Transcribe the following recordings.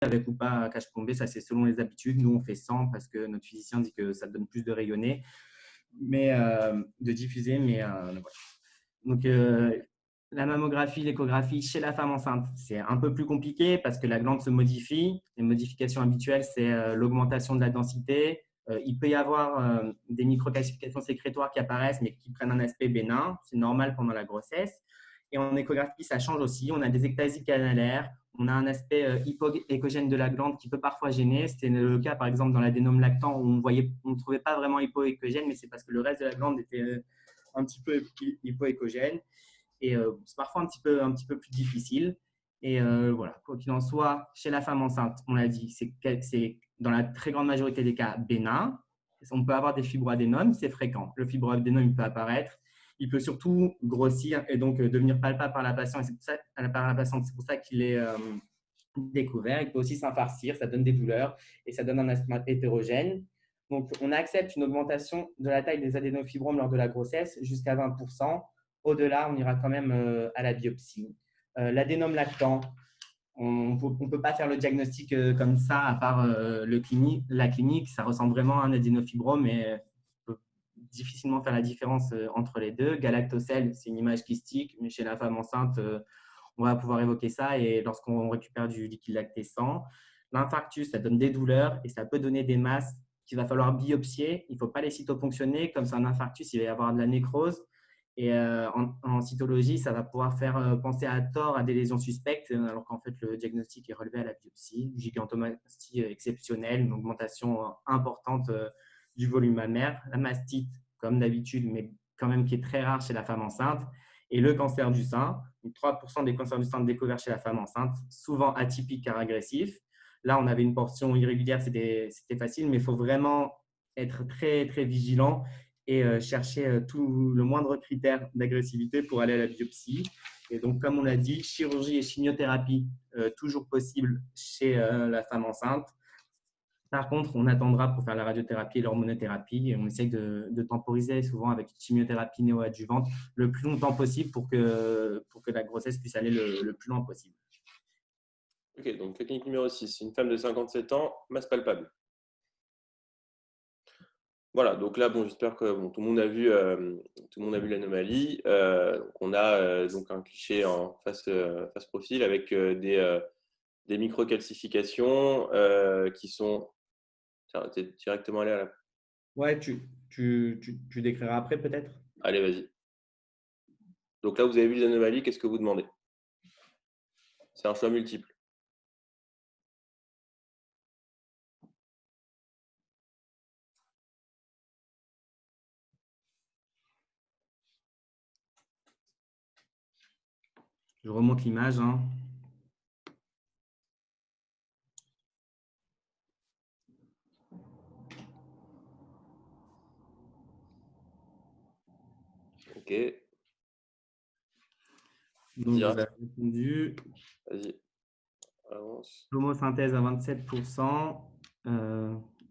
avec ou pas cage plombée, ça c'est selon les habitudes. Nous, on fait 100 parce que notre physicien dit que ça donne plus de rayonner, mais de diffuser. Mais voilà. Donc, la mammographie, l'échographie chez la femme enceinte, c'est un peu plus compliqué parce que la glande se modifie. Les modifications habituelles, c'est l'augmentation de la densité. Il peut y avoir des microcalcifications sécrétoires qui apparaissent, mais qui prennent un aspect bénin. C'est normal pendant la grossesse. Et en échographie, ça change aussi. On a des ectasies canalaires. On a un aspect hypoéchogène de la glande qui peut parfois gêner. C'était le cas, par exemple, dans l'adénome lactant où on ne trouvait pas vraiment hypoéchogène, mais c'est parce que le reste de la glande était un petit peu hypoéchogène. Et c'est parfois un petit peu plus difficile. Et voilà, quoi qu'il en soit, chez la femme enceinte, on l'a dit, c'est dans la très grande majorité des cas bénin. On peut avoir des fibroadénomes, c'est fréquent. Le fibroadénome il peut apparaître, il peut surtout grossir et donc devenir palpable par la patiente. C'est pour ça qu'il est découvert. Il peut aussi s'infarcir, ça donne des douleurs et ça donne un asthme hétérogène. Donc, on accepte une augmentation de la taille des adénofibromes lors de la grossesse jusqu'à 20%. Au-delà, on ira quand même à la biopsie. L'adénome lactant, on ne peut pas faire le diagnostic comme ça, à part la clinique. Ça ressemble vraiment à un adénofibrome, mais on peut difficilement faire la différence entre les deux. Galactocèle, c'est une image kystique, mais chez la femme enceinte, on va pouvoir évoquer ça. Et lorsqu'on récupère du liquide lactescent, l'infarctus, ça donne des douleurs et ça peut donner des masses qu'il va falloir biopsier. Il ne faut pas les cytoponctionner. Comme c'est un infarctus, il va y avoir de la nécrose. Et en cytologie, ça va pouvoir faire penser à tort à des lésions suspectes, alors qu'en fait, le diagnostic est relevé à la biopsie. Gigantomastie exceptionnelle, une augmentation importante du volume mammaire. La mastite, comme d'habitude, mais quand même qui est très rare chez la femme enceinte. Et le cancer du sein, 3% des cancers du sein découverts chez la femme enceinte, souvent atypiques car agressifs. Là, on avait une portion irrégulière, c'était facile, mais il faut vraiment être très, très vigilant et chercher tout le moindre critère d'agressivité pour aller à la biopsie. Et donc, comme on l'a dit, chirurgie et chimiothérapie, toujours possible chez la femme enceinte. Par contre, on attendra pour faire la radiothérapie et l'hormonothérapie et on essaye de temporiser souvent avec une chimiothérapie néoadjuvante le plus longtemps possible pour que la grossesse puisse aller le plus loin possible. Ok, donc technique numéro 6, une femme de 57 ans, masse palpable. Voilà, donc là, bon, j'espère que tout le monde a vu l'anomalie. On a donc un cliché en face profil avec des microcalcifications qui sont directement allées à la… Ouais, tu décriras après peut-être. Allez, vas-y. Donc là, vous avez vu les anomalies, qu'est-ce que vous demandez? C'est un choix multiple. Je remonte l'image. Ok. Donc, vous avez répondu. Vas-y, avance. L'homosynthèse à 27%.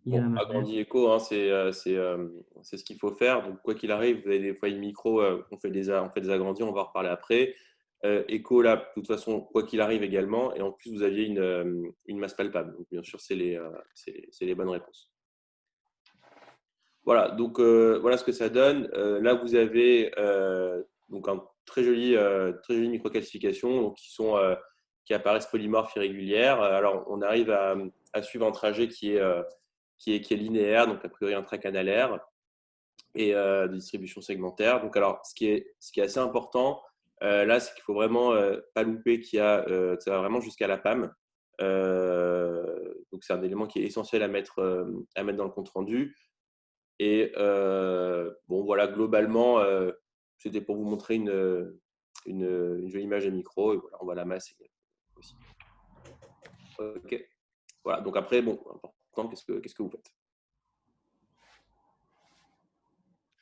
Bon, agrandi écho, hein, c'est ce qu'il faut faire. Donc, quoi qu'il arrive, vous avez des foyers micro, on fait des agrandis, on va en reparler après. Écho, là, de toute façon, quoi qu'il arrive également. Et en plus, vous aviez une masse palpable. Donc, bien sûr, c'est les bonnes réponses. Voilà, donc voilà ce que ça donne. Là, vous avez donc un très joli microcalcification donc, qui apparaissent polymorphes irrégulières. Alors, on arrive à suivre un trajet qui est linéaire, donc a priori intracanalaire, et de distribution segmentaire. Donc, alors, ce qui est assez important, là, c'est qu'il ne faut vraiment pas louper que ça va vraiment jusqu'à la PAM. Donc, c'est un élément qui est essentiel à mettre dans le compte-rendu. Et bon, voilà, globalement, c'était pour vous montrer une jolie image à micro. Et voilà, on voit la masse aussi. Ok. Voilà, donc après, bon, important, qu'est-ce que vous faites?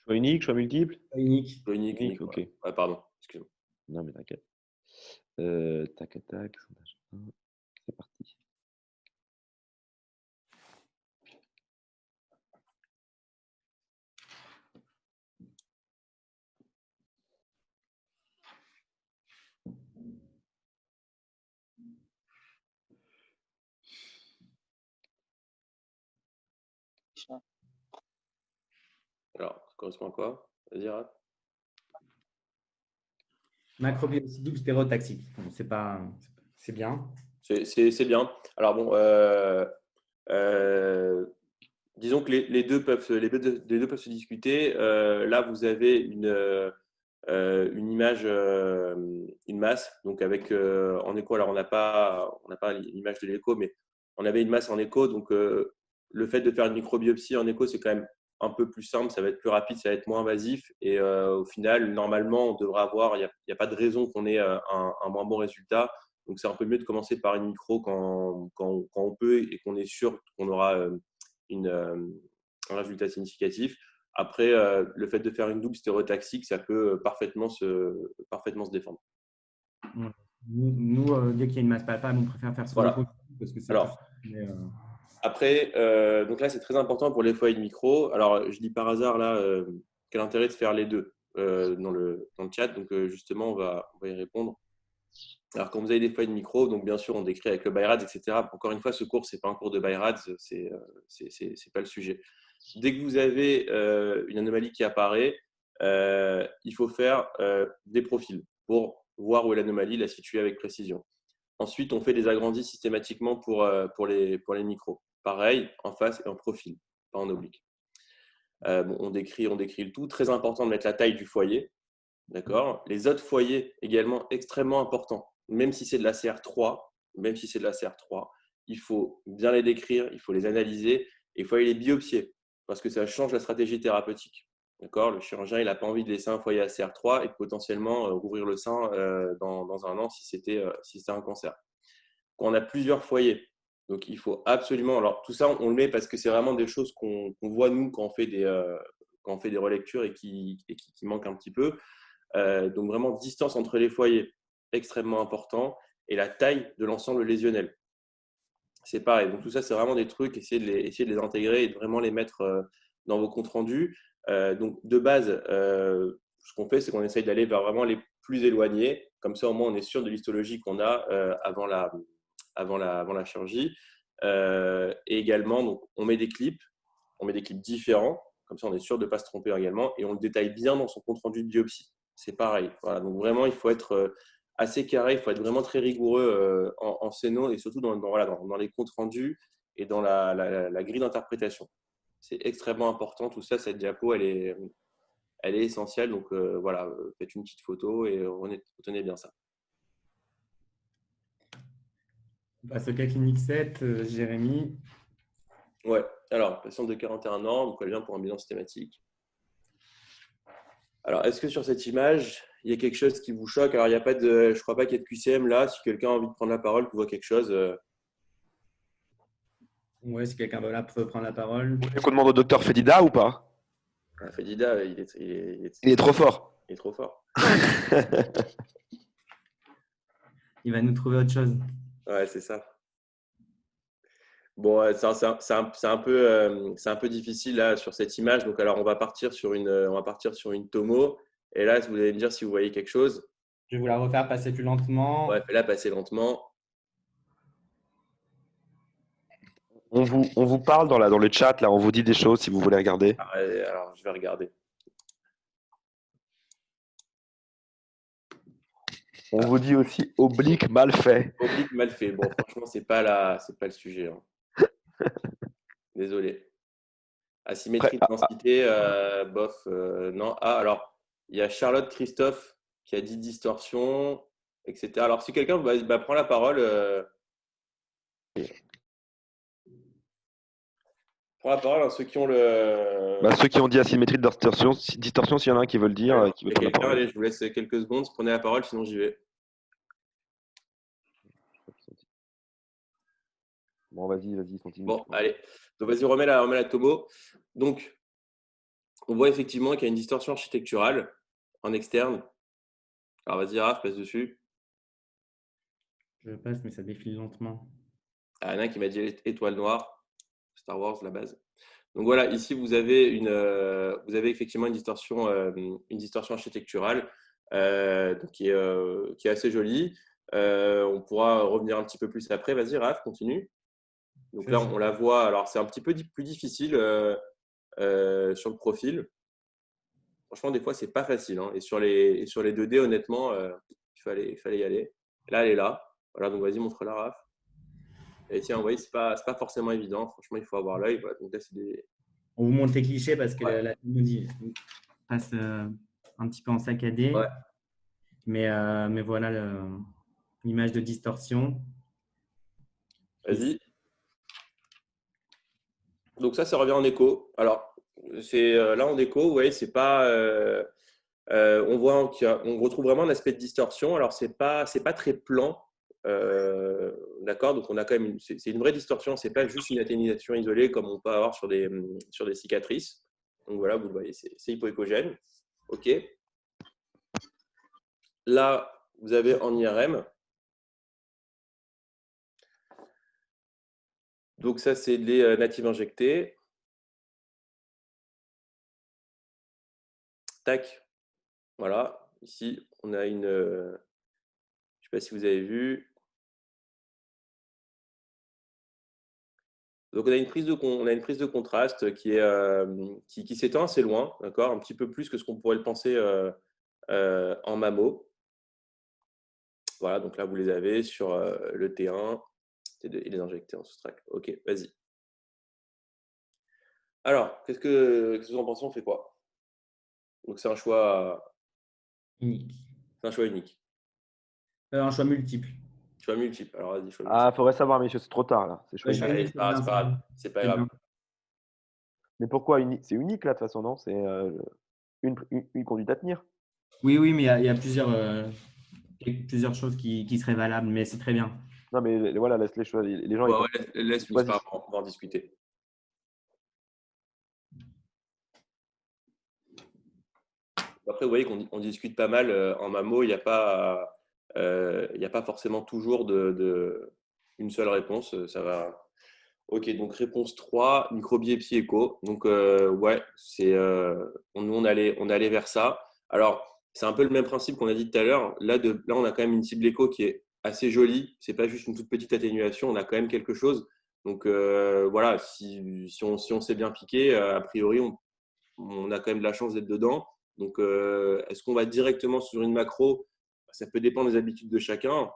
Choix unique, choix multiple? Unique. Unique, ok. Ouais. Ouais, pardon, excuse-moi. Non, mais t'inquiète. Tac, tac, sondage 1. C'est parti. Alors, ça correspond à quoi? Vas-y, Raph. Macrobiopsie double stéréotaxique. Bon, c'est bien. C'est bien. Alors bon, disons que les deux peuvent, les deux peuvent se discuter. Là, vous avez une image, une masse, donc avec en écho. Alors, on n'a pas l'image de l'écho, mais on avait une masse en écho. Donc, le fait de faire une microbiopsie en écho, c'est quand même un peu plus simple. Ça va être plus rapide, ça va être moins invasif. Et au final, normalement, on devrait avoir. Il n'y a pas de raison qu'on ait un moins bon résultat. Donc, c'est un peu mieux de commencer par une micro quand on peut et qu'on est sûr qu'on aura un résultat significatif. Après, le fait de faire une double stéréotaxique, ça peut parfaitement se défendre. Nous, dès qu'il y a une masse palpable, on préfère faire sur Voilà. l'écho parce que c'est Alors, plus simple, après, donc là, c'est très important pour les foyers de micro. Alors, je dis par hasard là, quel intérêt de faire les deux dans le chat. Donc, justement, on va y répondre. Alors, quand vous avez des foyers de micro, donc bien sûr, on décrit avec le BI-RADS, etc. Encore une fois, ce cours, c'est pas un cours de BI-RADS, c'est pas le sujet. Dès que vous avez une anomalie qui apparaît, il faut faire des profils pour voir où est l'anomalie, la situer avec précision. Ensuite, on fait des agrandis systématiquement pour les micros. Pareil, en face et en profil, pas en oblique. On décrit le tout. Très important de mettre la taille du foyer. D'accord. Les autres foyers, également extrêmement importants. Même si c'est de la CR3, il faut bien les décrire, il faut les analyser et il faut aller les biopsier parce que ça change la stratégie thérapeutique. D'accord. Le chirurgien, il n'a pas envie de laisser un foyer à CR3 et de potentiellement rouvrir le sein dans un an si c'était un cancer. Quand on a plusieurs foyers, donc il faut absolument. Alors tout ça, on le met parce que c'est vraiment des choses qu'on voit nous quand on fait des relectures et qui manquent un petit peu. Donc vraiment distance entre les foyers, extrêmement important, et la taille de l'ensemble lésionnel. C'est pareil. Donc tout ça, c'est vraiment des trucs, essayer de les intégrer et de vraiment les mettre dans vos comptes rendus. Donc de base, ce qu'on fait, c'est qu'on essaye d'aller vers vraiment les plus éloignés. Comme ça, au moins, on est sûr de l'histologie qu'on a avant la chirurgie. Et également, donc, on met des clips différents. Comme ça, on est sûr de ne pas se tromper également. Et on le détaille bien dans son compte rendu de biopsie. C'est pareil. Voilà. Donc vraiment, il faut être assez carré, il faut être vraiment très rigoureux en scéno et surtout dans les comptes rendus et dans la grille d'interprétation. C'est extrêmement important. Tout ça, cette diapo, elle est essentielle. Donc voilà, faites une petite photo et retenez bien ça. On passe au cas clinique 7, Jérémy. Ouais. Alors, patiente de 41 ans, donc elle vient pour un bilan systématique. Alors, est-ce que sur cette image, il y a quelque chose qui vous choque? Alors, il y a pas de, je crois pas qu'il y ait de QCM là. Si quelqu'un a envie de prendre la parole, que voit quelque chose. Ouais, si quelqu'un veut prendre la parole. Vous voulez qu'on demande au docteur Fedida ou pas? Fedida, il est trop fort. Il est trop fort. Il va nous trouver autre chose. Ouais, c'est ça. Bon, c'est un peu difficile là sur cette image. Donc, alors, on va partir sur une tomo. Et là, vous allez me dire si vous voyez quelque chose. Je vais vous la refaire passer plus lentement. Ouais, fais-la passer lentement. On vous parle dans le chat, là, on vous dit des choses si vous voulez regarder. Alors, je vais regarder. On vous dit aussi oblique mal fait. Oblique mal fait. Bon, franchement, c'est pas le sujet. Hein. Désolé. Asymétrie de densité, bof, non. Ah, alors, il y a Charlotte Christophe qui a dit distorsion, etc. Alors, si quelqu'un prend la parole, prend la parole, hein, ceux qui ont le. Ceux qui ont dit asymétrie de distorsion, s'il y en a un qui veut le dire, Alors, qui veut prendre la parole. Allez, je vous laisse quelques secondes, prenez la parole, sinon j'y vais. Bon, vas-y, Santini. Bon, allez. Donc, vas-y, remets la tomo. Donc, on voit effectivement qu'il y a une distorsion architecturale en externe. Alors, vas-y, Raph, passe dessus. Je passe, mais ça défile lentement. Ah, il y en a qui m'a dit étoile noire, Star Wars, la base. Donc voilà, ici vous avez effectivement une distorsion architecturale qui est assez jolie. On pourra revenir un petit peu plus après. Vas-y, Raph, continue. Donc là, on la voit. Alors, c'est un petit peu plus difficile sur le profil. Franchement, des fois, c'est pas facile. Hein. Et sur les 2D, honnêtement, il fallait y aller. Là, elle est là. Voilà, donc vas-y, montre-la, Raph. Et tiens, vous voyez, c'est pas forcément évident. Franchement, il faut avoir l'œil. Voilà, donc là, c'est des… On vous montre les clichés parce que Ouais. la technologie passe un petit peu en saccadé. Ouais. Mais voilà l'image de distorsion. Vas-y. Donc ça revient en écho. Alors, c'est là en écho, vous voyez, c'est pas… on voit on retrouve vraiment un aspect de distorsion. Alors, c'est pas très plan. D'accord, donc on a quand même c'est une vraie distorsion, c'est pas juste une atténuation isolée comme on peut avoir sur des cicatrices. Donc voilà, vous le voyez, c'est hypoécogène. Ok. Là, vous avez en IRM. Donc ça, c'est les natives injectées. Tac. Voilà. Ici, on a une… je ne sais pas si vous avez vu. Donc, on a une prise de contraste qui s'étend assez loin, d'accord, un petit peu plus que ce qu'on pourrait le penser en mammo. Voilà, donc là, vous les avez sur le T1 et les injectés en soustract. Ok, vas-y. Alors, qu'est-ce que vous en pensez? On fait quoi? Donc, c'est un choix Unique. C'est un choix unique. Un choix multiple. Choix multiple. Alors, vas-y, choix Ah, multiple. faudrait savoir, messieurs, c'est trop tard là. C'est Choix chouette. Allez, unique, c'est bien, c'est pas grave. C'est pas grave. Mais pourquoi unique? C'est unique là de toute façon, non? C'est une conduite à tenir. Oui, mais il y a plusieurs choses qui seraient valables, mais c'est très bien. Non, mais voilà, laisse les choses. Les gens, ils Ouais, peuvent. laisse-nous, c'est pas grave, on va en discuter. Après, vous voyez qu'on discute pas mal en mammo. Il n'y a pas forcément toujours une seule réponse. Ça va. Ok, donc réponse 3, microbiopsie écho. Donc, ouais, nous, on allait vers ça. Alors, c'est un peu le même principe qu'on a dit tout à l'heure. Là, on a quand même une cible écho qui est assez jolie. C'est pas juste une toute petite atténuation. On a quand même quelque chose. Donc, voilà, si on s'est bien piqué, a priori, on a quand même de la chance d'être dedans. Donc, est-ce qu'on va directement sur une macro? Ça peut dépendre des habitudes de chacun.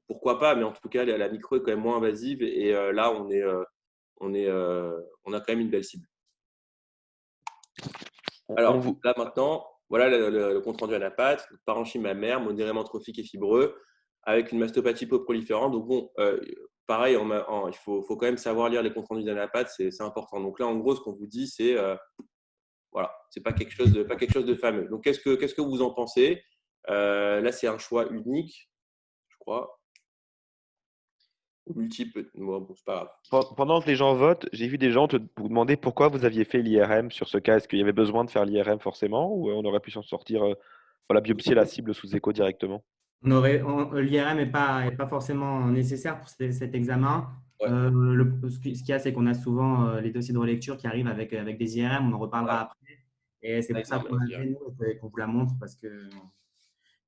Pourquoi pas? Mais en tout cas, la micro est quand même moins invasive. Et là, on a quand même une belle cible. Alors, là maintenant, voilà le compte rendu à la pâte, parenchyme mammaire, modérément trophique et fibreux, avec une mastopathie peu proliférante. Donc bon, pareil, il faut quand même savoir lire les comptes rendus à la pâte, c'est important. Donc là, en gros, ce qu'on vous dit, c'est voilà, c'est pas quelque chose de fameux. Donc qu'est-ce que vous en pensez? Là, c'est un choix unique, je crois. Multiple, bon, c'est pas grave. Pendant que les gens votent, j'ai vu des gens vous demander pourquoi vous aviez fait l'IRM sur ce cas. Est-ce qu'il y avait besoin de faire l'IRM forcément ou on aurait pu s'en sortir, voilà, biopsier la cible sous écho directement? L'IRM n'est pas forcément nécessaire pour cet examen. Ouais. Ce qu'il y a, c'est qu'on a souvent les dossiers de relecture qui arrivent avec des IRM. On en reparlera après. Et c'est pour ça qu'on l'a fait, nous, et qu'on vous la montre.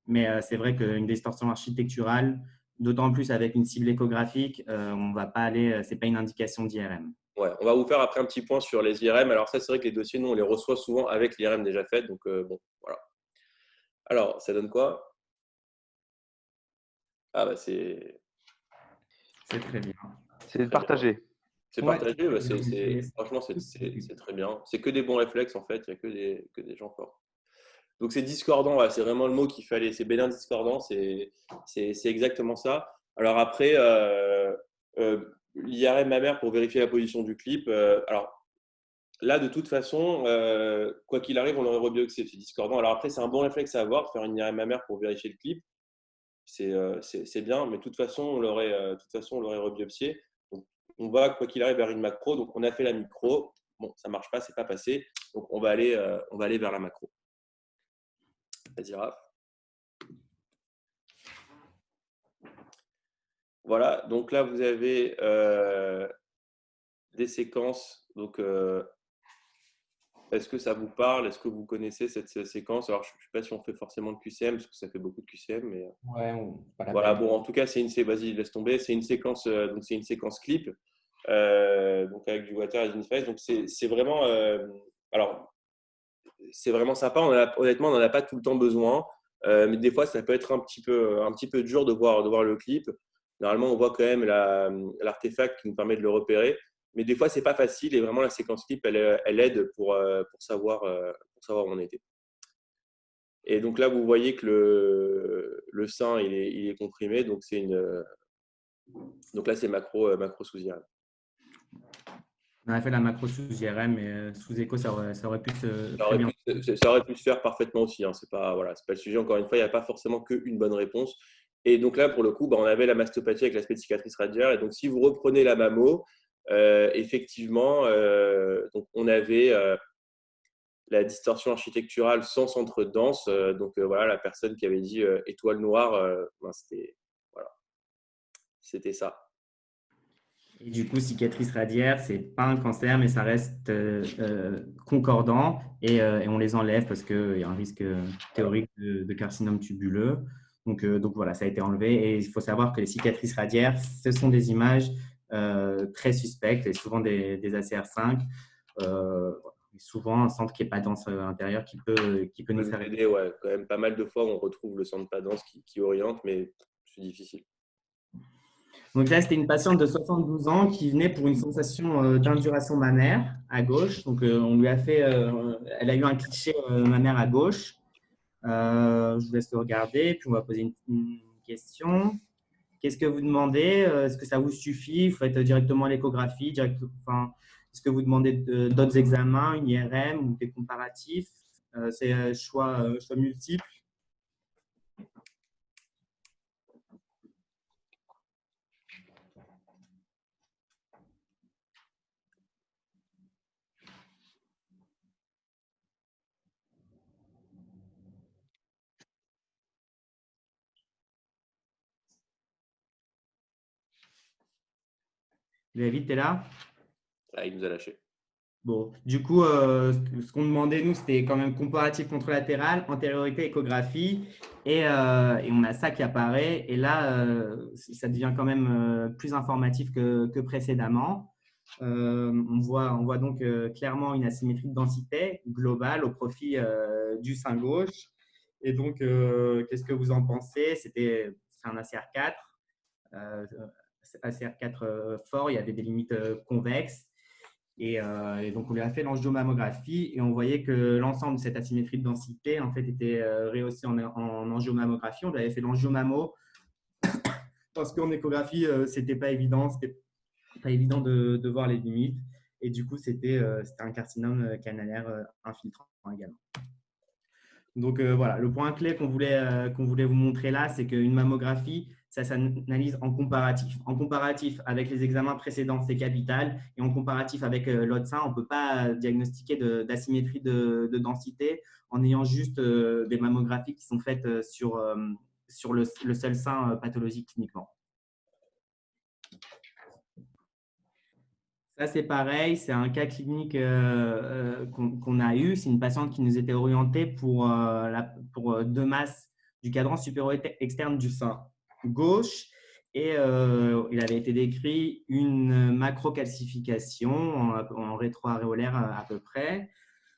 Mais c'est vrai qu'une distorsion architecturale, d'autant plus avec une cible échographique, on va pas aller, c'est pas une indication d'IRM. Ouais, on va vous faire après un petit point sur les IRM. Alors ça, c'est vrai que les dossiers, nous, on les reçoit souvent avec l'IRM déjà fait. Donc, bon, voilà. Alors, ça donne quoi? Ah, bah, c'est très bien. C'est partagé. C'est Ouais, partagé. Bah, franchement, c'est très bien. C'est que des bons réflexes, en fait. Il n'y a que des gens forts. Donc, c'est discordant. Ouais, c'est vraiment le mot qu'il fallait. C'est bénin discordant. C'est exactement ça. Alors après, l'IRM mammaire pour vérifier la position du clip. Alors, là, de toute façon, quoi qu'il arrive, on l'aurait rebioxé. C'est discordant. Alors après, c'est un bon réflexe à avoir, de faire une IRM mammaire pour vérifier le clip. C'est bien, mais de toute façon, on l'aurait rebiopsié. Donc, on va, quoi qu'il arrive, vers une macro. Donc, on a fait la micro. Bon, ça ne marche pas, c'est pas passé. Donc, on va aller vers la macro. Vas-y, Raph. Voilà. Donc là, vous avez des séquences. Donc, est-ce que ça vous parle? Est-ce que vous connaissez cette séquence? Alors, je ne sais pas si on fait forcément de QCM, parce que ça fait beaucoup de QCM. Mais… Ouais, voilà, bon, en tout cas, vas-y, laisse tomber. C'est une séquence, donc c'est une séquence clip. donc avec du water as in phase. Donc c'est vraiment, alors c'est vraiment sympa. Honnêtement, on n'en a pas tout le temps besoin, mais des fois ça peut être un petit peu dur de voir le clip. Normalement, on voit quand même l'artefact qui nous permet de le repérer, mais des fois c'est pas facile et vraiment la séquence clip elle aide pour savoir où on était. Et donc là, vous voyez que le sein il est comprimé, donc donc là c'est macro sous IRM. On a fait la macro sous IRM, mais sous écho, ça aurait pu se Ça très bien. aurait pu se faire parfaitement aussi, hein. C'est pas le sujet. Encore une fois, il n'y a pas forcément qu'une bonne réponse. Et donc là, pour le coup, on avait la mastopathie avec l'aspect de cicatrice radiaire. Et donc, si vous reprenez la mammo, effectivement, donc on avait la distorsion architecturale sans centre de danse. Donc voilà, la personne qui avait dit étoile noire, c'était ça. Et du coup, cicatrice radiaire, c'est pas un cancer, mais ça reste concordant et on les enlève parce qu'il y a un risque théorique de carcinome tubuleux. Donc voilà, ça a été enlevé. Et il faut savoir que les cicatrices radiaires, ce sont des images très suspectes et souvent des ACR5. Souvent un centre qui n'est pas dense intérieur qui peut nous faire aider. Ouais, quand même pas mal de fois, on retrouve le centre pas dense qui oriente, mais c'est difficile. Donc là, c'était une patiente de 72 ans qui venait pour une sensation d'induration mammaire à gauche. Donc, on lui a fait, elle a eu un cliché mammaire à gauche. Je vous laisse le regarder, puis on va poser une question. Qu'est-ce que vous demandez? Est-ce que ça vous suffit? Vous faites directement l'échographie? Est-ce que vous demandez d'autres examens, une IRM ou des comparatifs? C'est choix multiples. David, tu es là? Ah, il nous a lâché. Bon, du coup, ce qu'on demandait, nous, c'était quand même comparatif contralatéral, antériorité, échographie. Et on a ça qui apparaît. Et là, ça devient quand même plus informatif que précédemment. On voit donc clairement une asymétrie de densité globale au profit du sein gauche. Et donc, qu'est-ce que vous en pensez? C'est un ACR4. ACR4 fort, il y avait des limites convexes. Et donc, on lui a fait l'angiomammographie et on voyait que l'ensemble de cette asymétrie de densité en fait, était rehaussé en angiomammographie. On lui avait fait l'angiomammo parce qu'en échographie, ce n'était pas évident. C'était pas évident de voir les limites. Et du coup, c'était un carcinome canalaire infiltrant également. Donc voilà, le point clé qu'on voulait vous montrer là, c'est qu'une mammographie, ça s'analyse en comparatif. En comparatif avec les examens précédents, c'est capital. Et en comparatif avec l'autre sein, on ne peut pas diagnostiquer d'asymétrie de densité en ayant juste des mammographies qui sont faites sur le seul sein pathologique cliniquement. Ça, c'est pareil, c'est un cas clinique qu'on a eu. C'est une patiente qui nous était orientée pour 2 masses du cadran supérieur externe du sein gauche. Et il avait été décrit une macrocalcification en rétroaréolaire à peu près.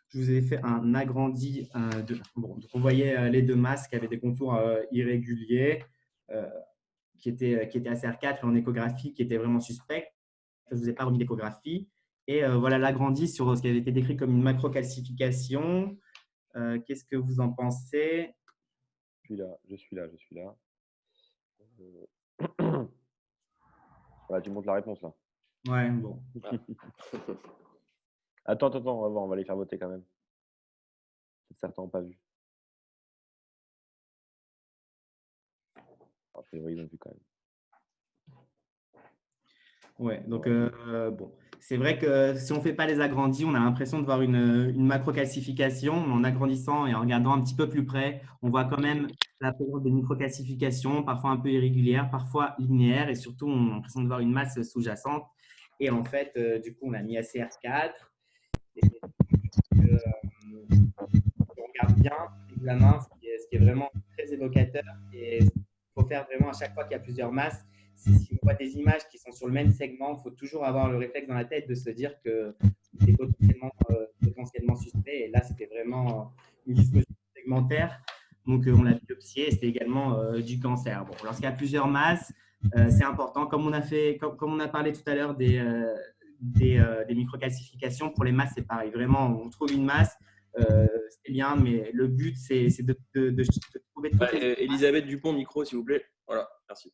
Je vous ai fait un agrandi. Donc on voyait les 2 masses qui avaient des contours irréguliers, qui étaient ACR4 et en échographie, qui étaient vraiment suspects. Je ne vous ai pas remis d'échographie. Et voilà l'agrandi sur ce qui avait été décrit comme une macrocalcification. Qu'est-ce que vous en pensez? Je suis là. Voilà, tu montres la réponse là. Ouais, bon. Attends, on va voir, on va les faire voter quand même. Certains n'ont pas vu. A priori, ils ont vu quand même. Ouais, donc bon. C'est vrai que si on ne fait pas les agrandis, on a l'impression de voir une macrocalcification. Mais en agrandissant et en regardant un petit peu plus près, on voit quand même la présence de microcalcifications, parfois un peu irrégulières, parfois linéaires, et surtout, on a l'impression de voir une masse sous-jacente. Et en fait, du coup, on a mis ACR4. Et, on regarde bien l'examen, ce qui est vraiment très évocateur. Et il faut faire vraiment à chaque fois qu'il y a plusieurs masses, si on voit des images qui sont sur le même segment, il faut toujours avoir le réflexe dans la tête de se dire que c'est potentiellement suspect. Et là, c'était vraiment une disposition segmentaire. Donc, on l'a biopsié. C'était également du cancer. Bon, lorsqu'il y a plusieurs masses, c'est important. Comme on a parlé tout à l'heure des microcalcifications, pour les masses, c'est pareil. Vraiment, on trouve une masse, c'est bien, mais le but, c'est de trouver toutes les Elisabeth Dupont, micro, s'il vous plaît. Voilà, merci.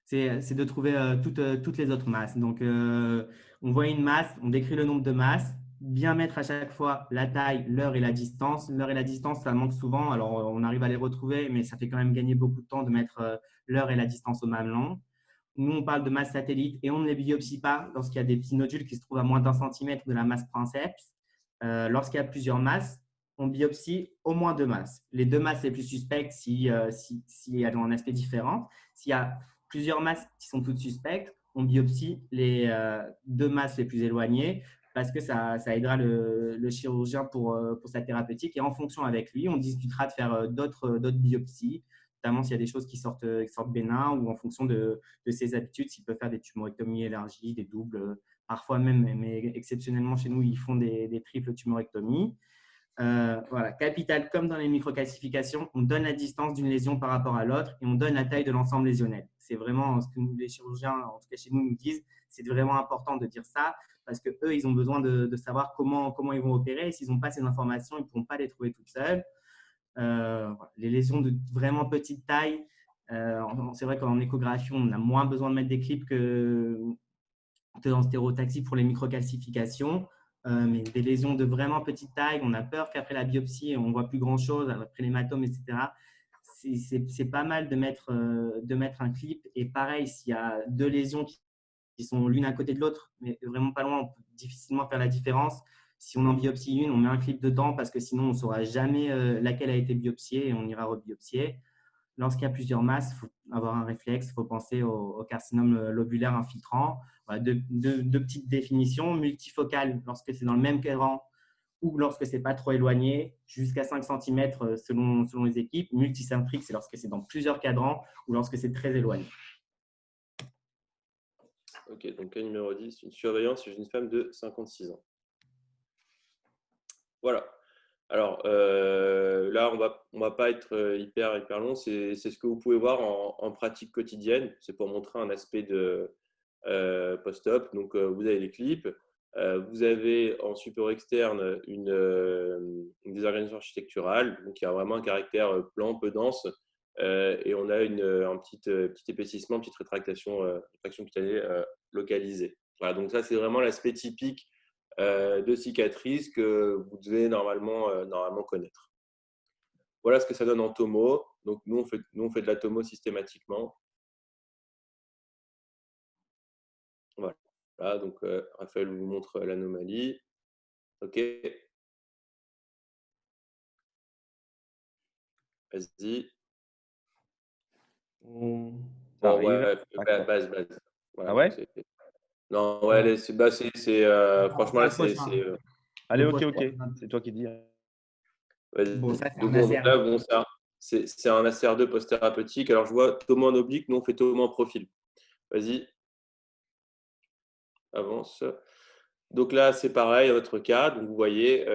c'est de trouver toutes les autres masses. Donc, on voit une masse, on décrit le nombre de masses, bien mettre à chaque fois la taille, l'heure et la distance. L'heure et la distance, ça manque souvent. Alors, on arrive à les retrouver, mais ça fait quand même gagner beaucoup de temps de mettre l'heure et la distance au mamelon. Nous, on parle de masse satellite et on ne les biopsie pas lorsqu'il y a des petits nodules qui se trouvent à moins d'1 centimètre de la masse princeps. Lorsqu'il y a plusieurs masses, on biopsie au moins 2 masses. Les 2 masses les plus suspectes si elles ont un aspect différent. S'il y a plusieurs masses qui sont toutes suspectes, on biopsie les 2 masses les plus éloignées parce que ça aidera le chirurgien pour sa thérapeutique. Et en fonction avec lui, on discutera de faire d'autres biopsies, notamment s'il y a des choses qui sortent bénin ou en fonction de ses habitudes, s'il peut faire des tumorectomies élargies, des doubles, parfois même, mais exceptionnellement chez nous, ils font des triples tumorectomies. Voilà, capital comme dans les microcalcifications, on donne la distance d'une lésion par rapport à l'autre et on donne la taille de l'ensemble lésionnel. C'est vraiment ce que les chirurgiens, en tout cas chez nous, nous disent. C'est vraiment important de dire ça parce que eux, ils ont besoin de savoir comment ils vont opérer. Et s'ils n'ont pas ces informations, ils ne pourront pas les trouver toutes seules. Voilà. Les lésions de vraiment petite taille, c'est vrai qu'en échographie, on a moins besoin de mettre des clips que en stéréotaxie pour les microcalcifications. Mais des lésions de vraiment petite taille, on a peur qu'après la biopsie, on ne voit plus grand-chose, après l'hématome, etc. C'est pas mal de mettre un clip. Et pareil, s'il y a 2 lésions qui sont l'une à côté de l'autre, mais vraiment pas loin, on peut difficilement faire la différence. Si on en biopsie une, on met un clip dedans parce que sinon, on ne saura jamais laquelle a été biopsiée et on ira rebiopsier. Lorsqu'il y a plusieurs masses, il faut avoir un réflexe, il faut penser au carcinome lobulaire infiltrant. Voilà, deux petites définitions. Multifocale, lorsque c'est dans le même cadran ou lorsque ce n'est pas trop éloigné, jusqu'à 5 cm selon les équipes. Multicentrique, c'est lorsque c'est dans plusieurs cadrans ou lorsque c'est très éloigné. Ok, donc cas numéro 10, une surveillance chez une femme de 56 ans. Voilà. Alors là, on va pas être hyper long. C'est ce que vous pouvez voir en pratique quotidienne. C'est pour montrer un aspect de post-op. Donc, vous avez les clips. Vous avez en support externe une désorganisation architecturale. Donc, il y a vraiment un caractère plan, peu dense. Et on a un petit épaississement, une petite rétraction cutanée localisée. Voilà, donc ça, c'est vraiment l'aspect typique de cicatrices que vous devez normalement connaître. Voilà ce que ça donne en tomo. Donc, nous, on fait de la tomo systématiquement. Voilà. Là, donc, Raphaël vous montre l'anomalie. OK. Vas-y. Ça Bon, arrive. ouais, D'accord. base. Voilà, Ah ouais? non, ouais, franchement, là, c'est. Allez, ok. C'est toi qui dis. Bon, ça, c'est Donc, un bon, donc ACR. là, bon, ça, c'est un ACR2 post-thérapeutique. Alors, je vois tomo en oblique, nous, on fait tomo en profil. Vas-y. Avance. Donc là, c'est pareil, dans notre cas. Donc, vous voyez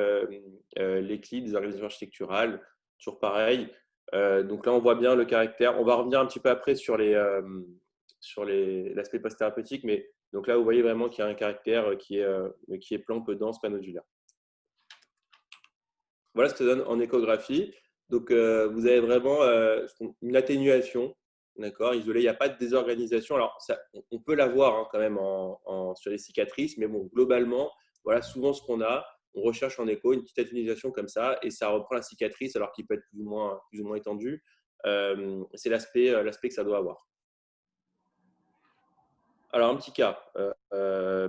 les clips des organisations architecturales, toujours pareil. Donc là, on voit bien le caractère. On va revenir un petit peu après sur l'aspect post-thérapeutique, mais donc là, vous voyez vraiment qu'il y a un caractère qui est plan, peu dense, pas nodulaire. Voilà ce que ça donne en échographie. Donc, vous avez vraiment une atténuation, d'accord, isolée. Il n'y a pas de désorganisation. Alors, on peut l'avoir quand même sur les cicatrices, mais bon, globalement, voilà souvent ce qu'on a. On recherche en écho une petite atténuation comme ça et ça reprend la cicatrice alors qu'il peut être plus ou moins étendu. C'est l'aspect que ça doit avoir. Alors, un petit cas,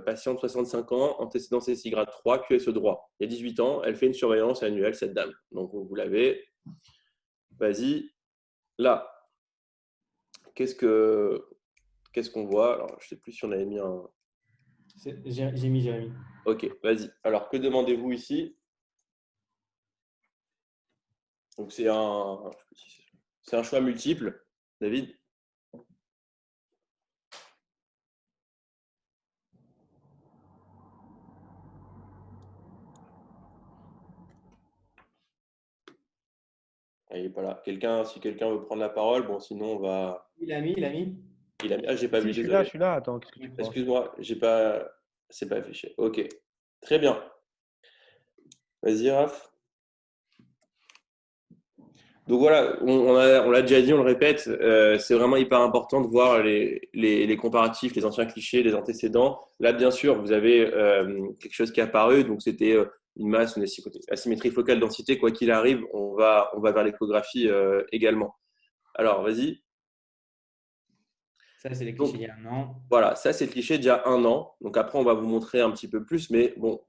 patiente 65 ans, antécédent CSI grade 3, QSE droit. Il y a 18 ans, elle fait une surveillance annuelle, cette dame. Donc, vous l'avez. Vas-y. Là, qu'est-ce qu'on voit? Alors, je ne sais plus si on avait mis un… J'ai mis Jérémy. Ok, vas-y. Alors, que demandez-vous ici? Donc, c'est un choix multiple. David? il est pas là. Si quelqu'un veut prendre la parole, bon, sinon on va. Il a mis, il a mis. Ah, j'ai pas Si, vu, je suis là, désolé. je suis là. Attends, qu'est-ce que tu crois? Excuse-moi, j'ai pas. C'est pas affiché. Ok. Très bien. Vas-y, Raph. Donc voilà, on l'a déjà dit, on le répète, c'est vraiment hyper important de voir les comparatifs, les anciens clichés, les antécédents. Là, bien sûr, vous avez quelque chose qui est apparu, donc c'était une masse, une asymétrie focale densité. Quoi qu'il arrive, on va vers l'échographie également. Alors, vas-y. Ça, c'est les clichés Donc, il y a un an. voilà, ça c'est le cliché d'il y a un an. Donc après, on va vous montrer un petit peu plus, mais bon,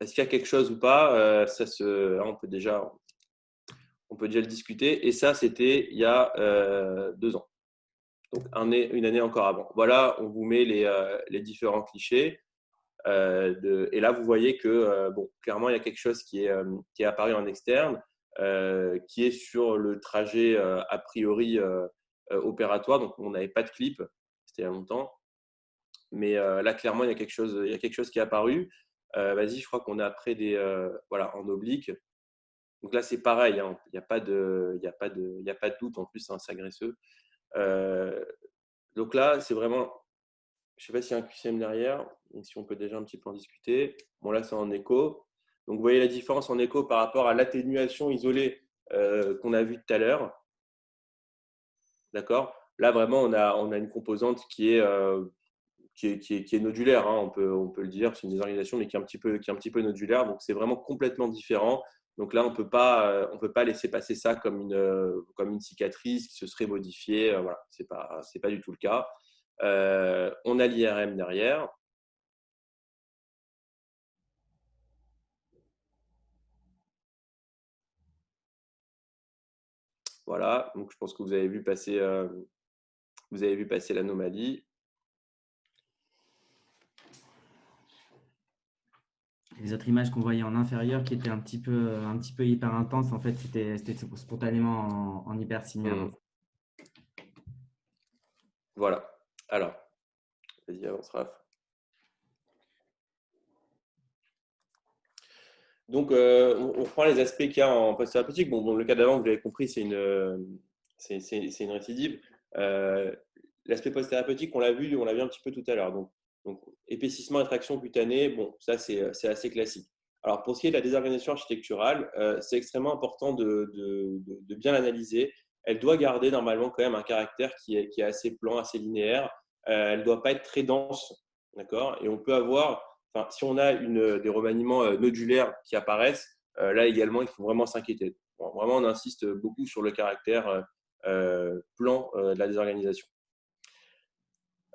est-ce qu'il y a quelque chose ou pas là, on peut déjà le discuter. Et ça, c'était il y a 2 ans. Donc une année encore avant. Voilà, on vous met les différents clichés. Et là, vous voyez que bon, clairement, il y a quelque chose qui est apparu en externe, qui est sur le trajet a priori opératoire. Donc, on n'avait pas de clip, c'était il y a longtemps. Mais là, clairement, il y a quelque chose qui est apparu. Vas-y, je crois qu'on est après voilà, en oblique. Donc là, c'est pareil, hein, il n'y a pas de doute en plus, hein, c'est agresseux. Donc là, c'est vraiment, je ne sais pas s'il y a un QCM derrière, si on peut déjà un petit peu en discuter. Bon, là, c'est en écho. Donc, vous voyez la différence en écho par rapport à l'atténuation isolée qu'on a vue tout à l'heure. D'accord. Là, vraiment, on a une composante qui est nodulaire, hein, on peut le dire, c'est une désorganisation, mais qui est un petit peu nodulaire. Donc, c'est vraiment complètement différent. Donc là, on peut pas laisser passer ça comme une cicatrice qui se serait modifiée. Voilà, c'est pas du tout le cas. On a l'IRM derrière. Voilà, donc je pense que vous avez vu passer l'anomalie. Les autres images qu'on voyait en inférieur qui étaient un petit peu hyper intenses, en fait, c'était spontanément en hypersignal. Voilà. Alors, vas-y, avance, Raph. Donc, on reprend les aspects qu'il y a en post-thérapeutique. Bon, le cas d'avant, vous l'avez compris, c'est une récidive. L'aspect post-thérapeutique, on l'a vu un petit peu tout à l'heure. Donc, épaississement et traction cutanée, bon, ça, c'est assez classique. Alors, pour ce qui est de la désorganisation architecturale, c'est extrêmement important de bien l'analyser. Elle doit garder normalement quand même un caractère qui est assez plan, assez linéaire. Elle ne doit pas être très dense, d'accord? Et on peut avoir, enfin, si on a des remaniements nodulaires qui apparaissent, là également, il faut vraiment s'inquiéter. Bon, vraiment, on insiste beaucoup sur le caractère plan de la désorganisation.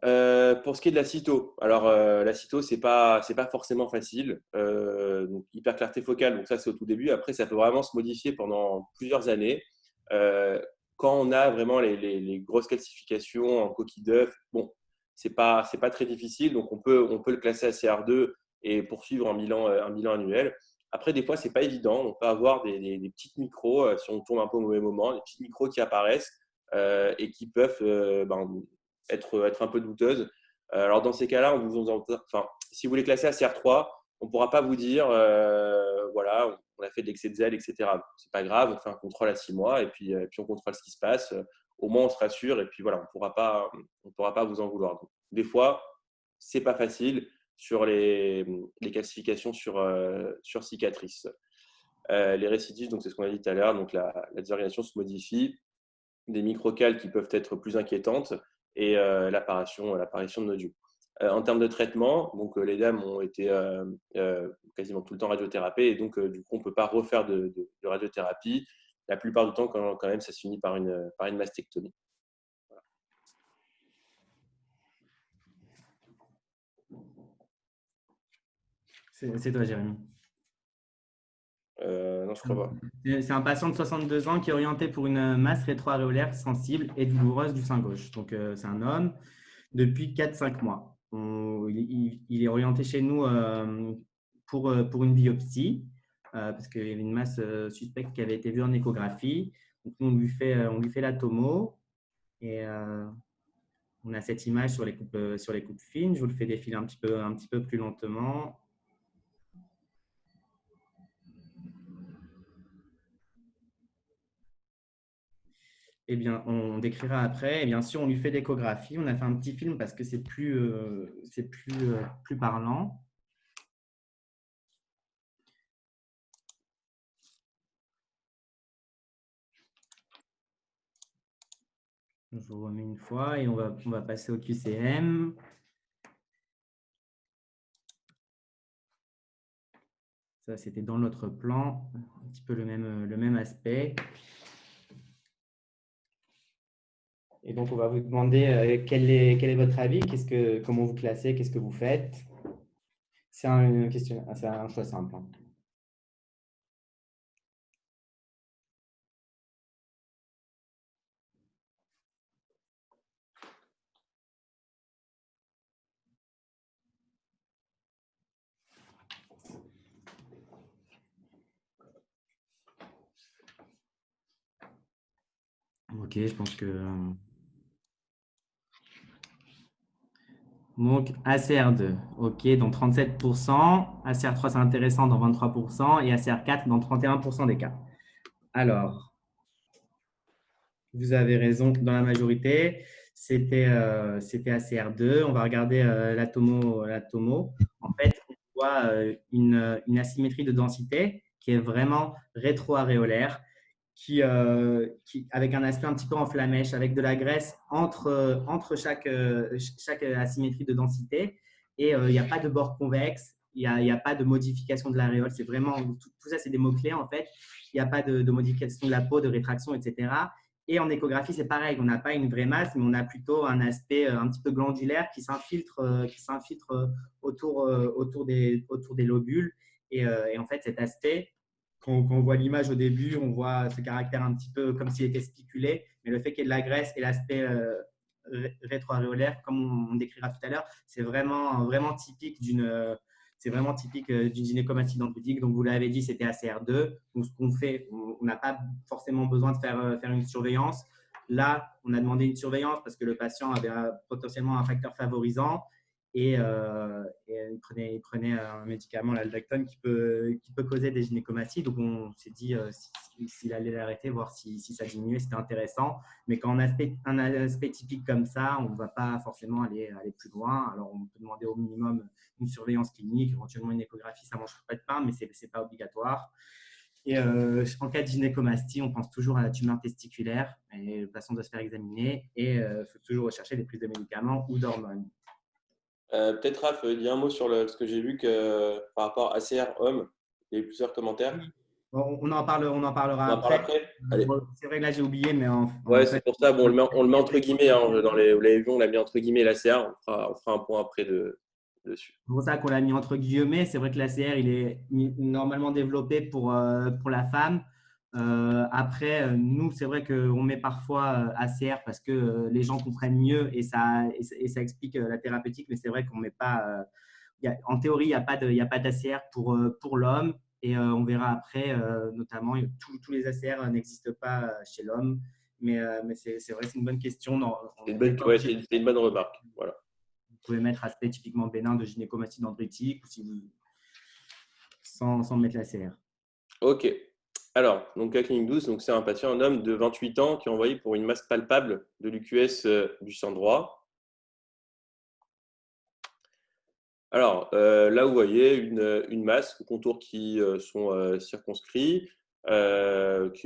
Pour ce qui est de la cyto, alors la cyto, c'est pas forcément facile. Donc, hyper clarté focale, donc ça c'est au tout début. Après, ça peut vraiment se modifier pendant plusieurs années. Quand on a vraiment les grosses calcifications en coquille d'œuf, bon, c'est pas très difficile. Donc on peut le classer à CR2 et poursuivre un bilan annuel. Après, des fois, c'est pas évident. On peut avoir des petites micros, si on tourne un peu au mauvais moment, des petites micros qui apparaissent et qui peuvent être un peu douteuses. Alors, dans ces cas-là, si vous voulez classer à CR3, on ne pourra pas vous dire, voilà, on a fait de l'excès de zèle, etc. C'est pas grave, on fait un contrôle à 6 mois et puis on contrôle ce qui se passe. Au moins, on se rassure et puis voilà, on ne pourra pas vous en vouloir. Donc, des fois, c'est pas facile sur les calcifications sur cicatrices. Les récidives, donc c'est ce qu'on a dit tout à l'heure, donc la désorganisation se modifie, des microcales qui peuvent être plus inquiétantes et l'apparition de nodules. En termes de traitement, donc, les dames ont été quasiment tout le temps radiothérapées et donc du coup on ne peut pas refaire de radiothérapie. La plupart du temps, quand même, ça se finit par une mastectomie. Voilà. C'est toi, Jérémy. Non, je crois pas. C'est un patient de 62 ans qui est orienté pour une masse rétroaréolaire sensible et douloureuse du sein gauche. Donc, c'est un homme depuis 4-5 mois. Il est orienté chez nous pour une biopsie parce qu'il y avait une masse suspecte qui avait été vue en échographie. Donc, nous, on lui fait la tomo et on a cette image sur les coupes fines. Je vous le fais défiler un petit peu plus lentement. eh bien, on décrira après. Et bien sûr, on lui fait l'échographie. On a fait un petit film parce que plus parlant. Je vous remets une fois et on va passer au QCM. Ça, c'était dans l'autre plan, un petit peu le même aspect. Et donc, on va vous demander quel est votre avis, comment vous classez, qu'est-ce que vous faites. C'est un choix simple. Hein. Ok, je pense que… Donc, ACR2, ok, dans 37%, ACR3, c'est intéressant dans 23% et ACR4 dans 31% des cas. Alors, vous avez raison, dans la majorité, c'était ACR2. On va regarder la tomo. En fait, on voit une asymétrie de densité qui est vraiment rétro-aréolaire, avec un aspect un petit peu en flamèche, avec de la graisse entre chaque asymétrie de densité. Et il n'y a pas de bord convexe, il n'y a pas de modification de l'aréole. C'est vraiment, tout ça, c'est des mots-clés en fait. Il n'y a pas de modification de la peau, de rétraction, etc. Et en échographie, c'est pareil. On n'a pas une vraie masse, mais on a plutôt un aspect un petit peu glandulaire qui s'infiltre autour des lobules. Et en fait, cet aspect, quand on voit l'image au début, on voit ce caractère un petit peu comme s'il était spiculé, mais le fait qu'il y ait de la graisse et l'aspect rétroaréolaire, comme on décrira tout à l'heure, c'est vraiment typique d'une gynécomastie dendritique. Donc, vous l'avez dit, c'était ACR2. Donc, ce qu'on fait, on n'a pas forcément besoin de faire une surveillance. Là, on a demandé une surveillance parce que le patient avait potentiellement un facteur favorisant. Et il prenait un médicament, l'aldactone, qui peut causer des gynécomasties. Donc, on s'est dit s'il allait l'arrêter, voir si ça diminuait, c'était intéressant. Mais quand on a un aspect typique comme ça, on ne va pas forcément aller plus loin. Alors, on peut demander au minimum une surveillance clinique, éventuellement une échographie, ça ne mange pas de pain, mais ce n'est pas obligatoire. Et en cas de gynécomastie, on pense toujours à la tumeur testiculaire. Et le patient doit se faire examiner et il faut toujours rechercher des prises de médicaments ou d'hormones. Peut-être Raph, dis un mot sur ce que j'ai vu que par rapport à ACR homme, il y a eu plusieurs commentaires. Bon, on en parlera On en parle après. après? Allez. Bon, c'est vrai que là, j'ai oublié, mais en Ouais, fait, c'est pour ça. Bon, on le met entre guillemets. Hein, vous l'avez vu, on l'a mis entre guillemets l'ACR. On fera un point après dessus. c'est pour ça qu'on l'a mis entre guillemets. C'est vrai que l'ACR, il est normalement développé pour la femme. Après, nous, c'est vrai qu'on met parfois ACR parce que les gens comprennent mieux et ça explique la thérapeutique, mais c'est vrai qu'on met pas. En théorie, il y a pas d'ACR pour l'homme. Et on verra après, notamment, tous les ACR n'existent pas chez l'homme. Mais c'est vrai, c'est une bonne question. Non, on C'est une n'est bonne, pas ouais, obligé. c'est une bonne remarque. Voilà. Vous pouvez mettre aspect typiquement bénin de gynécomastie dendritique ou sans mettre la CR. Ok. Alors, donc la clinique 12, donc c'est un patient, un homme de 28 ans qui est envoyé pour une masse palpable de l'UQS du sang droit. Alors, là, vous voyez une masse aux contours qui sont circonscrits, qui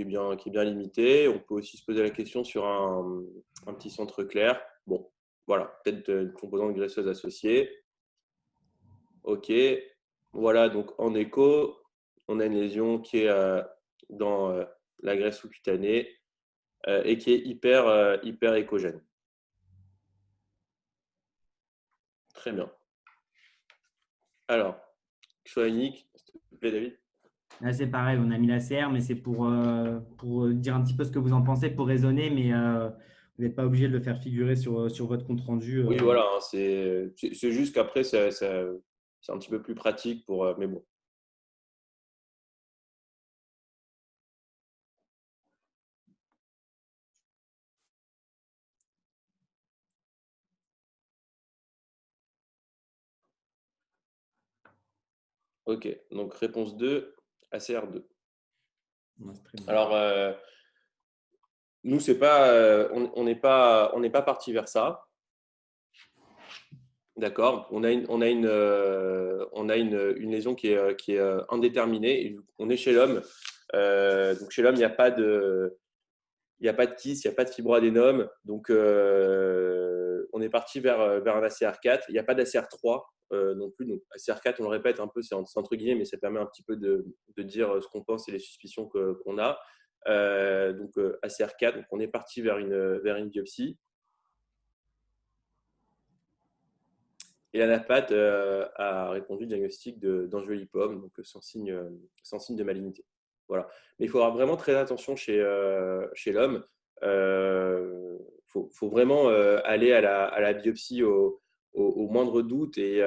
est bien limitée. On peut aussi se poser la question sur un petit centre clair. Bon, voilà, peut-être une composante graisseuse associée. Ok, voilà, donc en écho, on a une lésion qui est dans la graisse sous-cutanée et qui est hyper échogène. Très bien. Alors, choix unique, s'il te plaît, David. Là, c'est pareil, on a mis la CR, mais c'est pour dire un petit peu ce que vous en pensez, pour raisonner, mais vous n'êtes pas obligé de le faire figurer sur votre compte rendu. Oui, voilà, hein, c'est juste qu'après, c'est un petit peu plus pratique mais bon. Ok, donc réponse 2, ACR2. Ouais, c'est très bien. Alors, nous, c'est pas, on n'est pas parti vers ça. D'accord. On a une lésion qui est indéterminée. Et on est chez l'homme. Donc chez l'homme, il n'y a pas de kyste, il n'y a pas de fibroadénome. Donc on est parti vers un ACR4. Il n'y a pas d'ACR3 non plus. Donc ACR4, on le répète un peu, c'est entre guillemets, mais ça permet un petit peu de dire ce qu'on pense et les suspicions qu'on a. Donc ACR4, donc on est parti vers une biopsie. Et la NAPAT a répondu diagnostic d'angiolipome, donc sans signe de malignité. Voilà. Mais il faudra vraiment très attention chez l'homme. Faut vraiment aller à la biopsie au moindre doute, et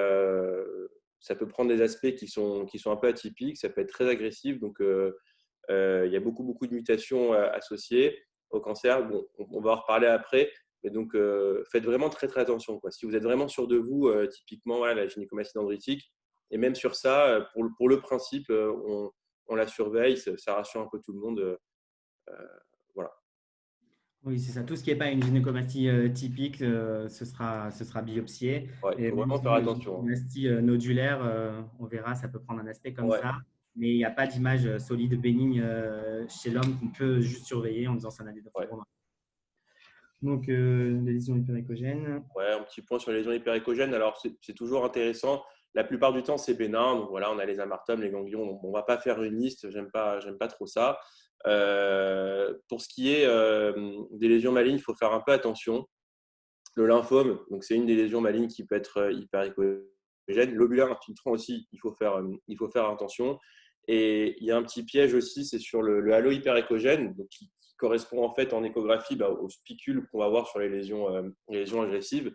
ça peut prendre des aspects qui sont un peu atypiques, ça peut être très agressif. Donc, il y a beaucoup de mutations associées au cancer. Bon, on va en reparler après. Et donc, faites vraiment très attention, quoi. Si vous êtes vraiment sûr de vous, typiquement voilà, la gynécomastie dendritique, et même sur ça, pour le principe, on la surveille, ça rassure un peu tout le monde. Voilà. Oui, c'est ça. Tout ce qui n'est pas une gynécomastie typique, ce sera biopsié. Ouais, il Et faut même vraiment si faire une attention. gynécomastie nodulaire, on verra, ça peut prendre un aspect comme Ouais. ça. Mais il n'y a pas d'image solide bénigne chez l'homme qu'on peut juste surveiller en disant ça n'a des fibromes. Donc, les lésions hyperéchogènes. Ouais, un petit point sur les lésions hyperéchogènes. Alors, c'est toujours intéressant. La plupart du temps, c'est bénin. Donc, voilà, on a les amartomes, les ganglions. Donc, on ne va pas faire une liste. J'aime pas trop ça. Pour ce qui est des lésions malignes, il faut faire un peu attention. Le lymphome, donc c'est une des lésions malignes qui peut être hyperéchogène. L'ovulaire infiltrant aussi, il faut faire attention. Et il y a un petit piège aussi, c'est sur le halo hyperéchogène, donc qui correspond en fait en échographie aux spicules qu'on va voir sur les lésions agressives.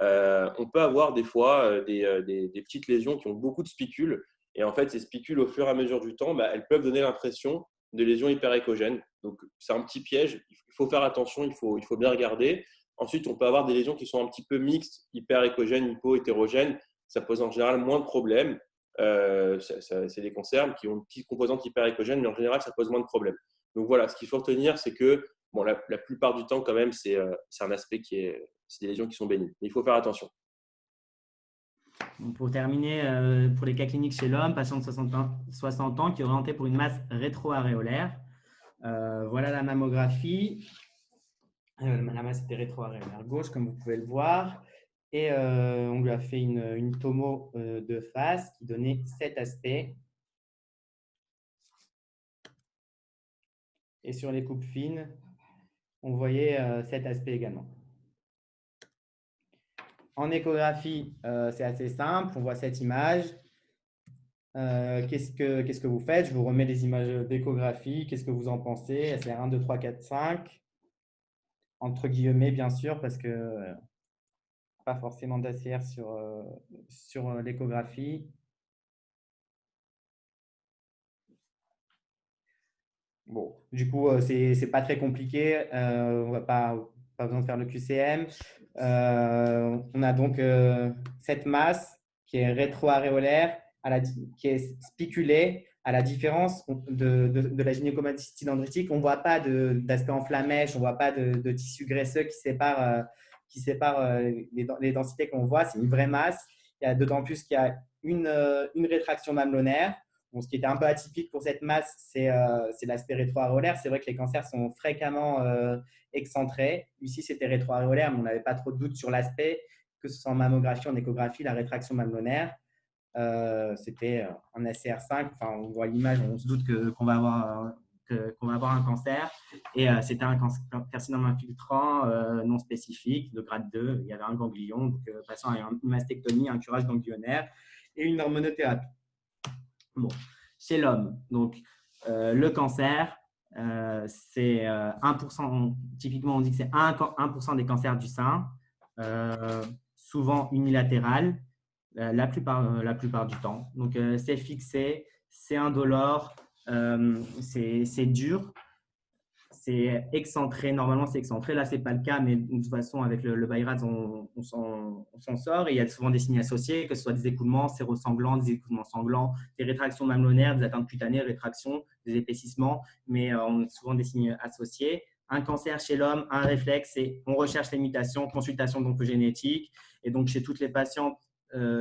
On peut avoir des fois des petites lésions qui ont beaucoup de spicules. Et en fait, ces spicules, au fur et à mesure du temps, elles peuvent donner l'impression de lésions hyperéchogènes. Donc, c'est un petit piège. Il faut faire attention, il faut bien regarder. Ensuite, on peut avoir des lésions qui sont un petit peu mixtes, hyperéchogènes, hypo-hétérogènes. Ça pose en général moins de problèmes. C'est des cancers qui ont une petite composante hyperéchogène, mais en général, ça pose moins de problèmes. Donc voilà, ce qu'il faut retenir, c'est que la plupart du temps, quand même, c'est un aspect c'est des lésions qui sont bénignes. Mais il faut faire attention. Donc, pour terminer, pour les cas cliniques chez l'homme, patient de 60 ans qui est orienté pour une masse rétro-aréolaire. Voilà la mammographie. La masse était rétro-aréolaire gauche, comme vous pouvez le voir. Et on lui a fait une tomo de face qui donnait cet aspect. Et sur les coupes fines, on voyait cet aspect également. En échographie, c'est assez simple. On voit cette image. Qu'est-ce que vous faites? Je vous remets les images d'échographie. Qu'est-ce que vous en pensez? SR 1, 2, 3, 4, 5. Entre guillemets, bien sûr, parce que pas forcément d'ACR sur l'échographie. Bon, du coup, c'est pas très compliqué. On va pas besoin de faire le QCM. On a donc cette masse qui est rétro-aréolaire, qui est spiculée. À la différence de la gynécomastie dendritique, on ne voit pas d'aspect en flamèche, on ne voit pas de tissu graisseux qui sépare les densités qu'on voit. C'est une vraie masse. Il y a d'autant plus qu'il y a une rétraction mamelonnaire. Bon, ce qui était un peu atypique pour cette masse, c'est l'aspect rétro-aréolaire. C'est vrai que les cancers sont fréquemment excentrés. Ici, c'était rétro-aréolaire, mais on n'avait pas trop de doute sur l'aspect, que ce soit en mammographie, en échographie, la rétraction mamelonnaire. C'était un ACR5. Enfin, on voit l'image, on se doute qu'on va avoir un cancer. Et c'était un carcinome infiltrant non spécifique de grade 2. Il y avait un ganglion, donc passant à une mastectomie, un curage ganglionnaire et une hormonothérapie. Bon, chez l'homme, donc le cancer, c'est 1%. Typiquement, on dit que c'est 1% des cancers du sein, souvent unilatéral, la plupart du temps. Donc, c'est fixé, c'est indolore, c'est dur, c'est excentré. Normalement, c'est excentré. Là, ce n'est pas le cas, mais de toute façon, avec le BI-RADS, on s'en sort. Et il y a souvent des signes associés, que ce soit des écoulements sérosanglants, des écoulements sanglants, des rétractions mamelonnaires, des atteintes cutanées, rétractions, des épaississements, mais on a souvent des signes associés. un cancer chez l'homme, un réflexe, et on recherche les mutations, consultation d'oncogénétique. Et donc, chez toutes les patientes,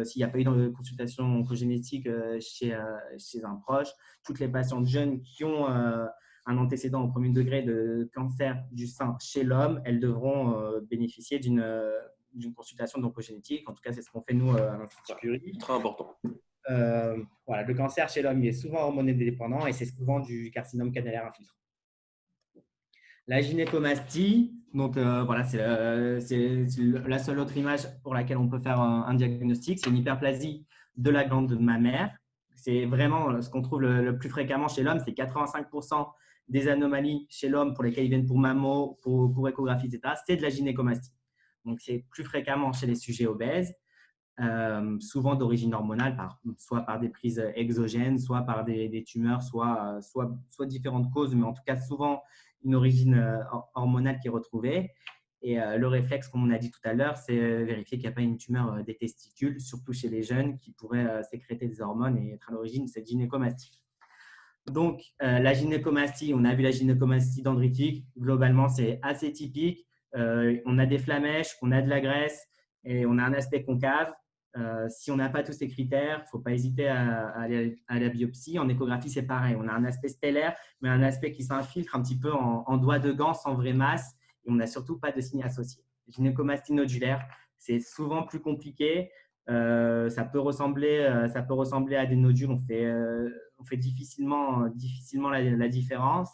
s'il n'y a pas eu de consultation oncogénétique chez un proche, toutes les patientes jeunes qui ont un antécédent au premier degré de cancer du sein chez l'homme, elles devront bénéficier d'une consultation d'oncogénétique. En tout cas, c'est ce qu'on fait nous à l'Institut Curie. Très important. Voilà, le cancer chez l'homme, il est souvent hormonodépendant et c'est souvent du carcinome canalaire infiltrant. La gynécomastie, donc voilà, c'est la seule autre image pour laquelle on peut faire un diagnostic. C'est une hyperplasie de la glande mammaire. C'est vraiment ce qu'on trouve le plus fréquemment chez l'homme. C'est 85% des anomalies chez l'homme pour lesquelles ils viennent pour mammo, pour échographie, etc. C'est de la gynécomastie. Donc, c'est plus fréquemment chez les sujets obèses. Souvent d'origine hormonale, soit par des prises exogènes, soit par des tumeurs, soit différentes causes, mais en tout cas souvent une origine hormonale qui est retrouvée. Et le réflexe, comme on a dit tout à l'heure, c'est vérifier qu'il n'y a pas une tumeur des testicules, surtout chez les jeunes, qui pourrait sécréter des hormones et être à l'origine de cette gynécomastie. Donc, la gynécomastie, on a vu la gynécomastie dendritique. Globalement, c'est assez typique. On a des flammèches, on a de la graisse et on a un aspect concave. Si on n'a pas tous ces critères, il ne faut pas hésiter à aller à la biopsie. En échographie, c'est pareil. On a un aspect stellaire, mais un aspect qui s'infiltre un petit peu en doigt de gant sans vraie masse. Et on n'a surtout pas de signes associés. Gynécomastie nodulaire, c'est souvent plus compliqué. Ça peut ressembler à des nodules. On fait difficilement la différence.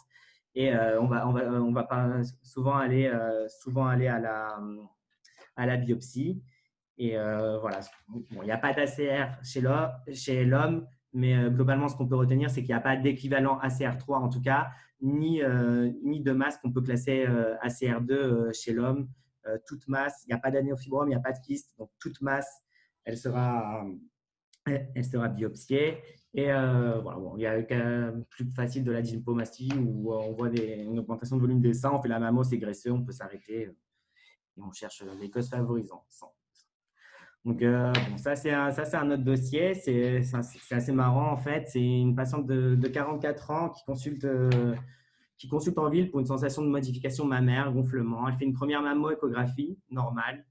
Et on va pas souvent aller à la biopsie. Et voilà, bon, il n'y a pas d'ACR chez l'homme, mais globalement, ce qu'on peut retenir, c'est qu'il n'y a pas d'équivalent ACR3 en tout cas, ni de masse qu'on peut classer ACR2 chez l'homme. Toute masse, il n'y a pas d'adénofibrome, il n'y a pas de kyste, donc toute masse, elle sera biopsiée. Et voilà, bon, il y a le cas plus facile de la gynécomastie où on voit une augmentation de volume des seins, on fait la mammo, c'est graisseux, on peut s'arrêter et on cherche les causes favorisantes. Donc, bon, ça, c'est un autre dossier. C'est assez marrant, en fait. C'est une patiente de 44 ans qui consulte en ville pour une sensation de modification mammaire, gonflement. Elle fait une première mammo-échographie normale.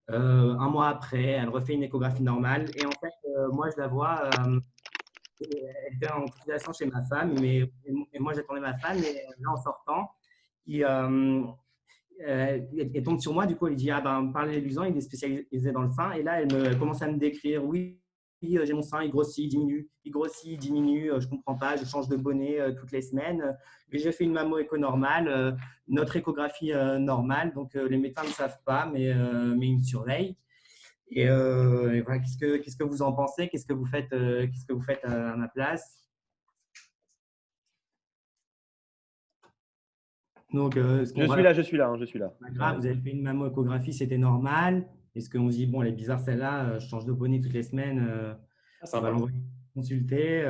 Un mois après, elle refait une échographie normale. Et en fait, moi, je la vois, elle était en consultation chez ma femme, et moi, j'attendais ma femme. Et là, en sortant, elle tombe sur moi, du coup, elle dit, ah ben, parlez Lusan, il est spécialisé dans le sein. Et là, elle commence à me décrire, oui, j'ai mon sein, il grossit, il grossit, il diminue, je ne comprends pas, je change de bonnet toutes les semaines. Mais j'ai fait une mammo-écho normale, notre échographie normale, donc les médecins ne savent pas, mais ils me surveillent. Et voilà, qu'est-ce que vous en pensez? Qu'est-ce que vous faites à ma place? Donc, Je suis là. pas grave, vous avez fait une mammo-échographie, c'était normal. Est-ce qu'on se dit, bon, elle est bizarre celle-là, je change de bonnet toutes les semaines, on va l'envoyer consulter.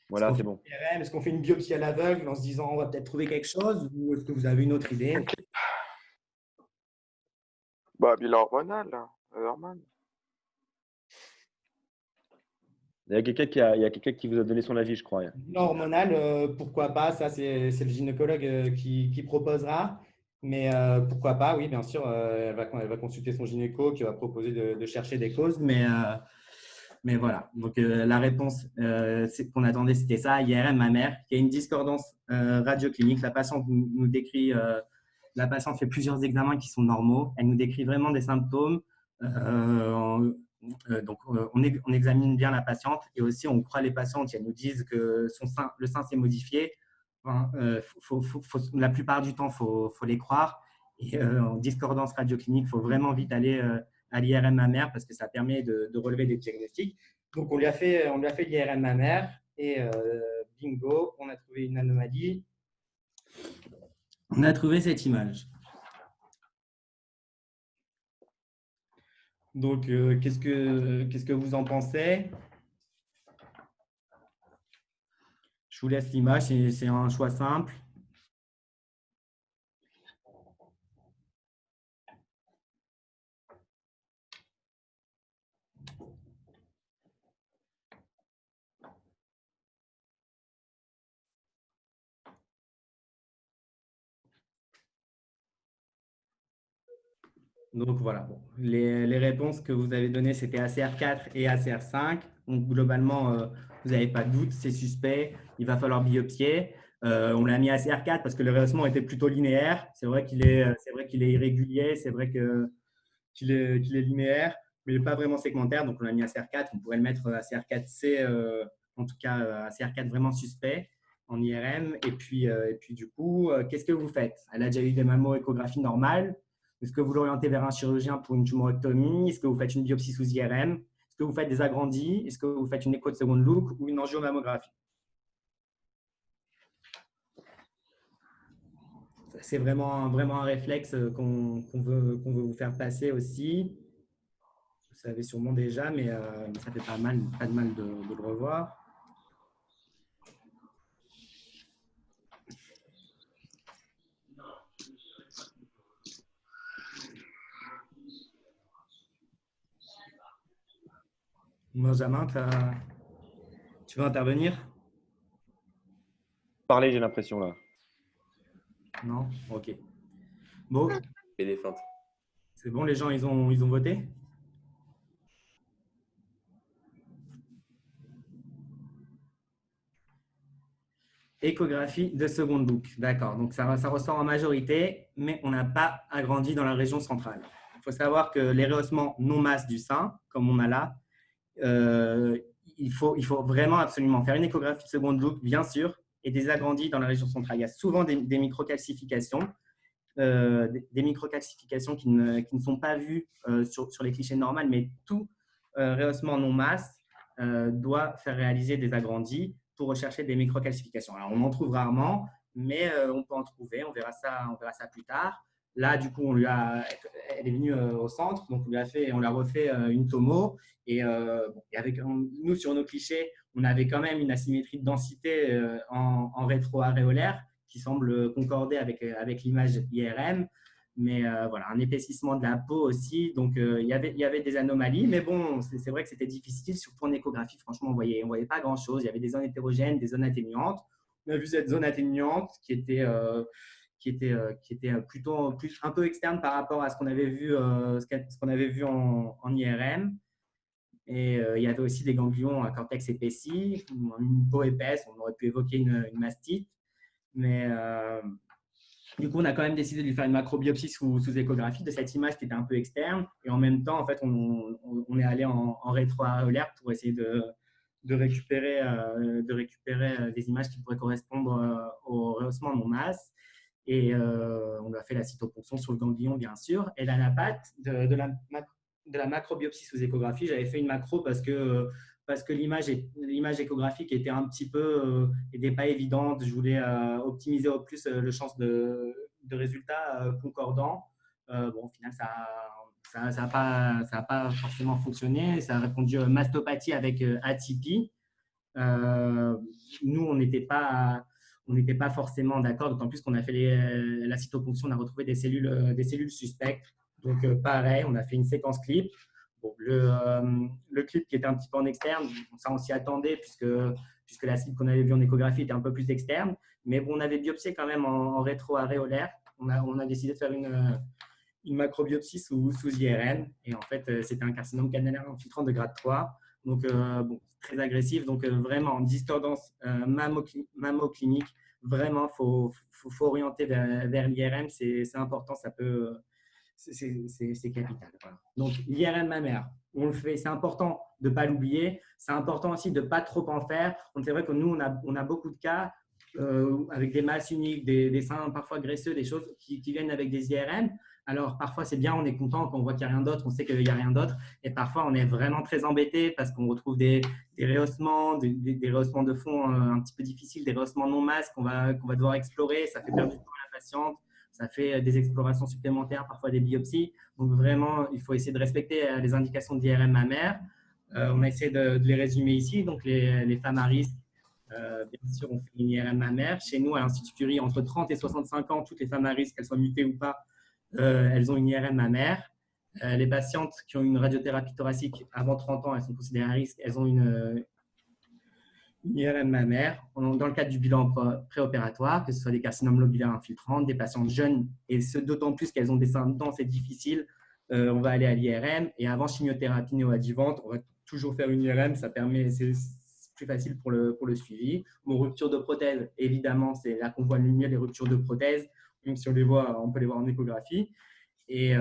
Voilà, c'est bon. Est-ce qu'on fait une biopsie à l'aveugle en se disant, on va peut-être trouver quelque chose, ou est-ce que vous avez une autre idée? Ok. Bah, bilan hormonal, là, normal. Il y a quelqu'un qui vous a donné son avis, je crois. Bilan hormonal, pourquoi pas? Ça, c'est le gynécologue qui proposera. Mais pourquoi pas? Oui, bien sûr, elle va consulter son gynéco qui va proposer de chercher des causes. Mais voilà. Donc, la réponse qu'on attendait, c'était ça. IRM mammaire, qui a une discordance radioclinique. La patiente nous décrit, la patiente fait plusieurs examens qui sont normaux. Elle nous décrit vraiment des symptômes. Donc, on examine bien la patiente et aussi on croit les patientes. Elles nous disent que le sein s'est modifié. Enfin, la plupart du temps, il faut les croire. Et en discordance radioclinique, il faut vraiment vite aller à l'IRM mammaire parce que ça permet de relever des diagnostics. Donc, on lui a fait l'IRM mammaire et bingo, on a trouvé une anomalie. On a trouvé cette image. Donc, qu'est-ce que vous en pensez? Je vous laisse l'image, c'est un choix simple. Donc voilà, bon. Les réponses que vous avez données, c'était ACR4 et ACR5. Donc globalement, vous n'avez pas de doute, c'est suspect, il va falloir biopsier. On l'a mis ACR4 parce que le rehaussement était plutôt linéaire. C'est vrai qu'il est irrégulier, c'est vrai qu'il est linéaire, mais il n'est pas vraiment segmentaire. Donc on l'a mis ACR4, on pourrait le mettre ACR4C, en tout cas ACR4 vraiment suspect en IRM. Et puis du coup, qu'est-ce que vous faites? Elle a déjà eu des mammo-échographies normales. Est-ce que vous l'orientez vers un chirurgien pour une tumorectomie? Est-ce que vous faites une biopsie sous IRM? Est-ce que vous faites des agrandis? Est-ce que vous faites une écho de seconde look ou une angiomammographie? C'est vraiment un réflexe qu'on veut vous faire passer aussi. Vous savez sûrement déjà, mais ça fait pas de mal de le revoir. Benjamin, tu veux intervenir? Parler, j'ai l'impression là. Non? Ok. Bon, Et des feintes. c'est bon, les gens, ils ont voté? Échographie de seconde look. D'accord. Donc, ça ressort en majorité, mais on n'a pas agrandi dans la région centrale. Il faut savoir que les rehaussements non masse du sein, comme on a là, il faut vraiment absolument faire une échographie de seconde look, bien sûr, et des agrandis dans la région centrale. Il y a souvent des microcalcifications, des microcalcifications qui ne sont pas vues sur les clichés normaux, mais tout rehaussement non masse doit faire réaliser des agrandis pour rechercher des microcalcifications. Alors, on en trouve rarement, mais on peut en trouver. On verra ça plus tard. Là, du coup, elle est venue au centre, donc on lui a refait une tomo. Et avec nous, sur nos clichés, on avait quand même une asymétrie de densité en rétro-aréolaire qui semble concorder avec l'image IRM. Mais voilà, un épaississement de la peau aussi. Donc, il y avait des anomalies. Mais bon, c'est vrai que c'était difficile, surtout en échographie. Franchement, on voyait pas grand-chose. Il y avait des zones hétérogènes, des zones atténuantes. On a vu cette zone atténuante qui était plutôt un peu externe par rapport à ce qu'on avait vu, en IRM. Et il y avait aussi des ganglions à cortex épaissi, une peau épaisse. On aurait pu évoquer une mastite. Mais du coup, on a quand même décidé de lui faire une macrobiopsie sous échographie de cette image qui était un peu externe. Et en même temps, en fait, on est allé en rétroaréolaire pour essayer de récupérer des images qui pourraient correspondre au rehaussement non masse. Et on a fait la cytoponction sur le ganglion, bien sûr. Et l'anapathe de la macrobiopsie sous échographie, j'avais fait une macro parce que l'image échographique était un petit peu n'était pas évidente. Je voulais optimiser au plus le chance de résultats concordants. Bon, au final, ça a pas forcément fonctionné. Ça a répondu mastopathie avec atypie. Nous, on n'était pas forcément d'accord, d'autant plus qu'on a fait la cytoponction, on a retrouvé des cellules suspectes. Donc, pareil, on a fait une séquence clip. Bon, le clip qui était un petit peu en externe, ça on s'y attendait puisque la cible qu'on avait vue en échographie était un peu plus externe. Mais bon, on avait biopsié quand même en rétro-aréolaire. On a décidé de faire une macrobiopsie sous IRM. Et en fait, c'était un carcinome canalaire infiltrant de grade 3. Donc, bon, très agressif. Donc, vraiment, disturbance mammoclinique. Vraiment, faut orienter vers l'IRM. C'est important. Ça peut… C'est capital. Voilà. Donc, l'IRM mammaire, on le fait. C'est important de ne pas l'oublier. C'est important aussi de ne pas trop en faire. C'est vrai que nous, on a beaucoup de cas avec des masses uniques, des seins parfois graisseux, des choses qui viennent avec des IRM. Alors, parfois, c'est bien, on est content quand on voit qu'il n'y a rien d'autre, on sait qu'il n'y a rien d'autre. Et parfois, on est vraiment très embêté parce qu'on retrouve des rehaussements, des rehaussements de fond un petit peu difficiles, des rehaussements non masses qu'on va devoir explorer. Ça fait perdre du temps à la patiente. Ça fait des explorations supplémentaires, parfois des biopsies. Donc, vraiment, il faut essayer de respecter les indications d'IRM mammaire. On a essayé de les résumer ici. Donc, les femmes à risque, bien sûr, on fait une IRM mammaire. Chez nous, à l'Institut Curie, entre 30 et 65 ans, toutes les femmes à risque, qu'elles soient mutées ou pas, elles ont une IRM mammaire. Les patientes qui ont une radiothérapie thoracique avant 30 ans, elles sont considérées à risque, elles ont une IRM mammaire. Dans le cadre du bilan préopératoire, que ce soit des carcinomes lobulaires infiltrants, des patientes jeunes, et ce d'autant plus qu'elles ont des seins denses et difficiles, on va aller à l'IRM. Et avant chimiothérapie néoadjuvante, on va toujours faire une IRM. Ça permet, c'est plus facile pour le suivi. Bon, rupture de prothèse, évidemment, c'est là qu'on voit le mieux les ruptures de prothèse. Même si on les voit, on peut les voir en échographie. Et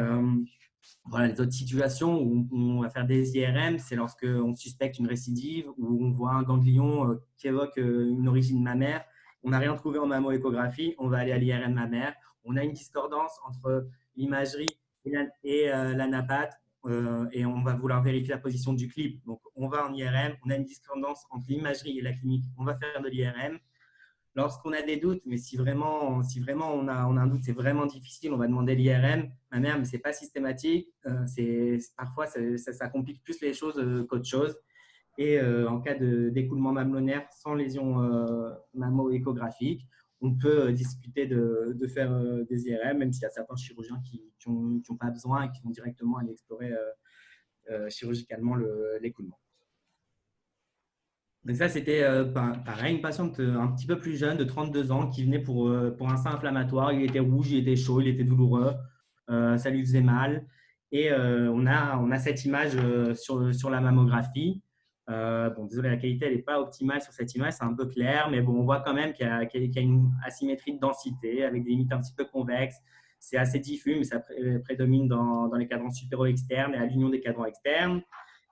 voilà, les autres situations où on va faire des IRM, c'est lorsqu'on suspecte une récidive ou on voit un ganglion qui évoque une origine mammaire. On n'a rien trouvé en mammo-échographie, on va aller à l'IRM mammaire. On a une discordance entre l'imagerie et l'anapathe et on va vouloir vérifier la position du clip. Donc, on va en IRM, on a une discordance entre l'imagerie et la clinique, on va faire de l'IRM. Lorsqu'on a des doutes, mais si vraiment on a un doute, c'est vraiment difficile, on va demander l'IRM. Ma mère, mais ce n'est pas systématique. Parfois, ça complique plus les choses qu'autre chose. Et en cas d'écoulement mamelonnaire sans lésion mammo-échographique, on peut discuter de faire des IRM, même s'il y a certains chirurgiens qui n'ont pas besoin et qui vont directement aller explorer chirurgicalement l'écoulement. Donc ça, c'était pareil, une patiente un petit peu plus jeune, de 32 ans, qui venait pour un sein inflammatoire. Il était rouge, il était chaud, il était douloureux, ça lui faisait mal. Et on a cette image sur la mammographie. Bon, désolé, la qualité, elle n'est pas optimale sur cette image, c'est un peu clair, mais bon, on voit quand même qu'il y a une asymétrie de densité avec des limites un petit peu convexes. C'est assez diffus, mais ça prédomine dans les cadrans supéro-externes et à l'union des cadrans externes.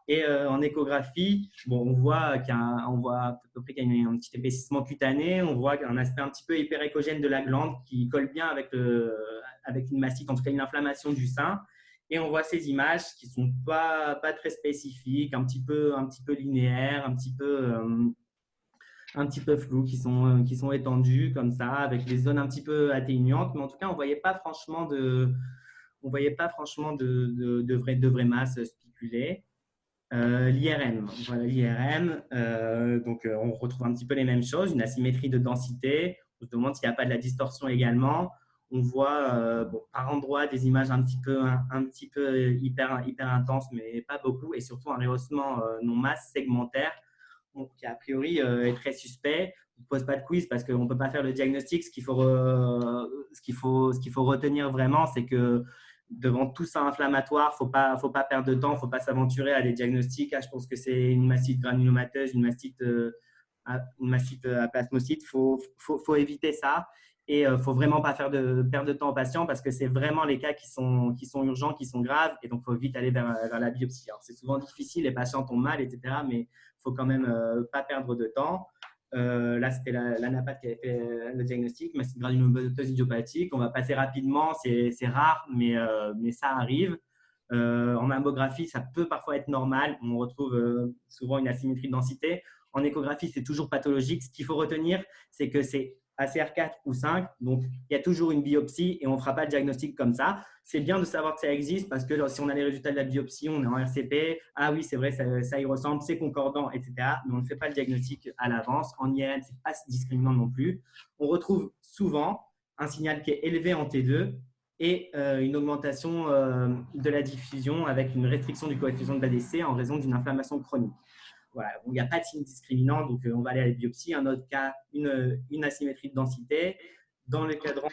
Et en échographie, bon, on voit à peu près qu'il y a un petit épaississement cutané, on voit un aspect un petit peu hyperéchogène de la glande qui colle bien avec une mastite, en tout cas une inflammation du sein. Et on voit ces images qui ne sont pas très spécifiques, un petit peu linéaires, un petit peu floues, qui sont étendues comme ça, avec des zones un petit peu atténuantes. Mais en tout cas, on ne voyait pas franchement de vraies masses spiculées. L'IRM, voilà l'IRM. Donc, on retrouve un petit peu les mêmes choses, une asymétrie de densité. On se demande s'il n'y a pas de la distorsion également. On voit par endroits des images un petit peu hyper intenses, mais pas beaucoup, et surtout un rehaussement non-masse segmentaire, qui a priori est très suspect. On ne pose pas de quiz parce qu'on ne peut pas faire le diagnostic. Ce qu'il faut retenir vraiment, c'est que devant tout ça inflammatoire, il ne faut pas perdre de temps, il ne faut pas s'aventurer à des diagnostics. Je pense que c'est une mastite granulomateuse, une mastite à plasmocyte. Il faut éviter ça. Et il ne faut vraiment pas perdre de temps aux patients parce que c'est vraiment les cas qui sont urgents, qui sont graves. Et donc, il faut vite aller vers la biopsie. Alors, c'est souvent difficile, les patients tombent mal, etc. Mais il ne faut quand même pas perdre de temps. Là, c'était l'anapathe qui avait fait le diagnostic, mastite granulomateuse idiopathique. On va passer rapidement, c'est rare, mais ça arrive. En mammographie, ça peut parfois être normal. On retrouve souvent une asymétrie de densité. En échographie, c'est toujours pathologique. Ce qu'il faut retenir, c'est que c'est ACR4 ou 5, donc il y a toujours une biopsie et on ne fera pas le diagnostic comme ça. C'est bien de savoir que ça existe parce que si on a les résultats de la biopsie, on est en RCP, ah oui, c'est vrai, ça y ressemble, c'est concordant, etc. Mais on ne fait pas le diagnostic à l'avance. En IRM, ce n'est pas discriminant non plus. On retrouve souvent un signal qui est élevé en T2 et une augmentation de la diffusion avec une restriction du coefficient de l'ADC en raison d'une inflammation chronique. Voilà, il n'y a pas de signe discriminant, donc on va aller à la biopsie. Un autre cas, une asymétrie de densité dans les cadrans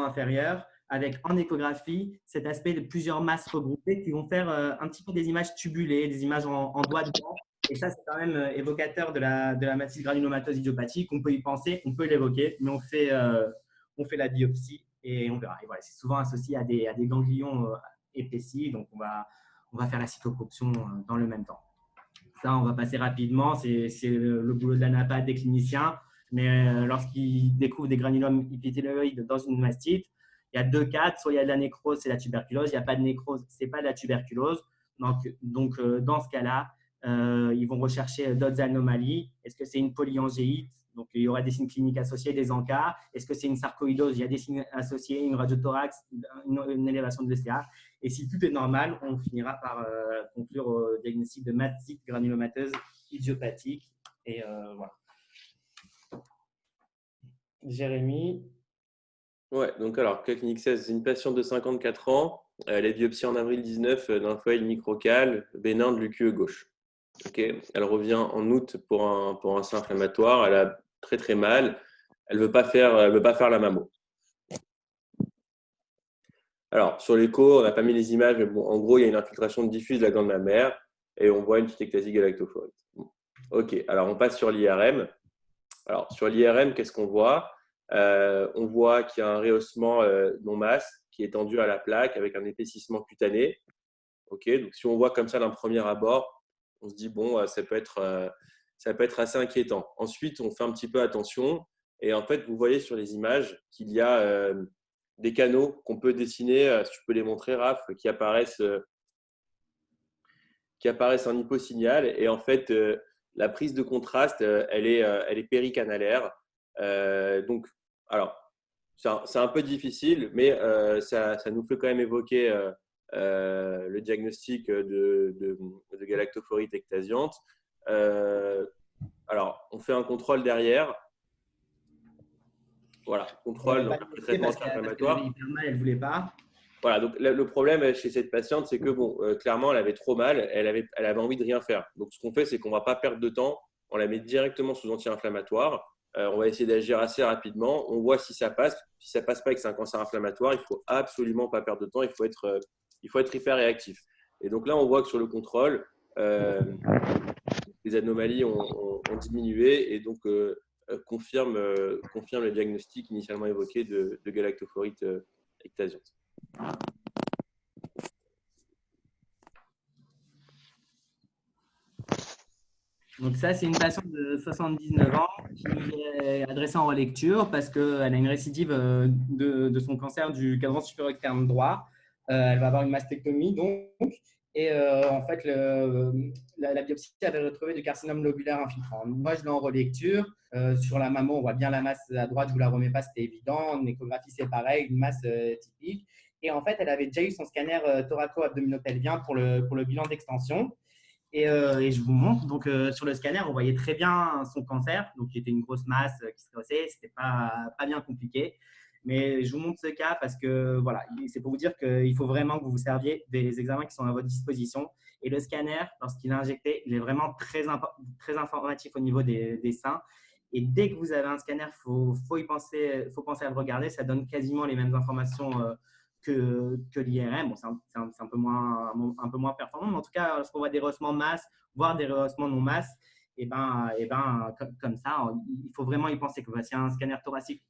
inférieurs, avec en échographie cet aspect de plusieurs masses regroupées qui vont faire un petit peu des images tubulées, des images en doigts de blanc. Et ça, c'est quand même évocateur de la mastite granulomatose idiopathique. On peut y penser, on peut l'évoquer, mais on fait la biopsie et on verra. Et voilà, c'est souvent associé à des ganglions épaissis, donc on va faire la cytoponction dans le même temps. Ça, on va passer rapidement. C'est le boulot de l'anapathe des cliniciens. Mais lorsqu'ils découvrent des granulomes épithéliaux dans une mastite, il y a deux cas. Soit il y a de la nécrose, c'est la tuberculose. Il n'y a pas de nécrose, ce n'est pas de la tuberculose. Donc dans ce cas-là, ils vont rechercher d'autres anomalies. Est-ce que c'est une polyangéite? Donc, il y aura des signes cliniques associés, des encas. Est-ce que c'est une sarcoïdose? Il y a des signes associés, une radiothorax, une élévation de l'ECA. Et si tout est normal, on finira par conclure au diagnostic de mastite granulomateuse idiopathique. Et voilà. Jérémy? Ouais, donc alors, cas clinique 16, c'est une patiente de 54 ans. Elle est biopsiée en avril 19 d'un foyer microcal bénin de l'UQE gauche. Okay. Elle revient en août pour un sein inflammatoire. Elle a très très mal. Elle veut pas faire la mammo. Alors, sur l'écho, on n'a pas mis les images, mais bon, en gros, il y a une infiltration diffuse de la glande mammaire et on voit une petite ectasie galactophorite. Bon. OK, alors on passe sur l'IRM. Alors, sur l'IRM, qu'est-ce qu'on voit? On voit qu'il y a un rehaussement non-masse qui est tendu à la plaque avec un épaississement cutané. OK, donc si on voit comme ça d'un premier abord, on se dit, bon, ça peut être assez inquiétant. Ensuite, on fait un petit peu attention et en fait, vous voyez sur les images qu'il y a des canaux qu'on peut dessiner, si tu peux les montrer, Raph, qui apparaissent en hyposignal. Et en fait, la prise de contraste, elle est péricanalaire. Donc, alors, c'est un peu difficile, mais ça nous fait quand même évoquer le diagnostic de galactophorite ectasiante. Alors, on fait un contrôle derrière. Voilà, contrôle, donc après traitement anti-inflammatoire. Elle ne voulait pas. Voilà, donc le problème chez cette patiente, c'est que bon, clairement, elle avait trop mal, elle avait envie de rien faire. Donc, ce qu'on fait, c'est qu'on ne va pas perdre de temps, on la met directement sous anti-inflammatoire. On va essayer d'agir assez rapidement, on voit si ça passe. Si ça ne passe pas et que c'est un cancer inflammatoire, il ne faut absolument pas perdre de temps, il faut être hyper réactif. Et donc là, on voit que sur le contrôle, les anomalies ont diminué et donc confirme le diagnostic initialement évoqué de galactophorite ectasiante. Donc ça, c'est une patiente de 79 ans qui nous est adressée en relecture parce qu'elle a une récidive de son cancer du cadran supérieur externe droit. Elle va avoir une mastectomie donc. Et en fait, la biopsie avait retrouvé du carcinome lobulaire infiltrant. Moi, je l'ai en relecture. Sur la mammo, on voit bien la masse à droite. Je ne vous la remets pas, c'était évident. Une échographie, c'est pareil, une masse typique. Et en fait, elle avait déjà eu son scanner thoraco-abdominopelvien pour le bilan d'extension. Et je vous montre. Donc, sur le scanner, on voyait très bien son cancer, donc qui était une grosse masse qui se creusait. Ce n'était pas bien compliqué. Mais je vous montre ce cas parce que voilà, c'est pour vous dire qu'il faut vraiment que vous vous serviez des examens qui sont à votre disposition. Et le scanner, lorsqu'il est injecté, il est vraiment très informatif au niveau des seins. Et dès que vous avez un scanner, faut penser à le regarder. Ça donne quasiment les mêmes informations que l'IRM. Bon, c'est un peu moins performant, mais en tout cas, lorsqu'on voit des rehaussements masse, voire des rehaussements non masse, et comme ça, il faut vraiment y penser. S'il y a un scanner thoracique,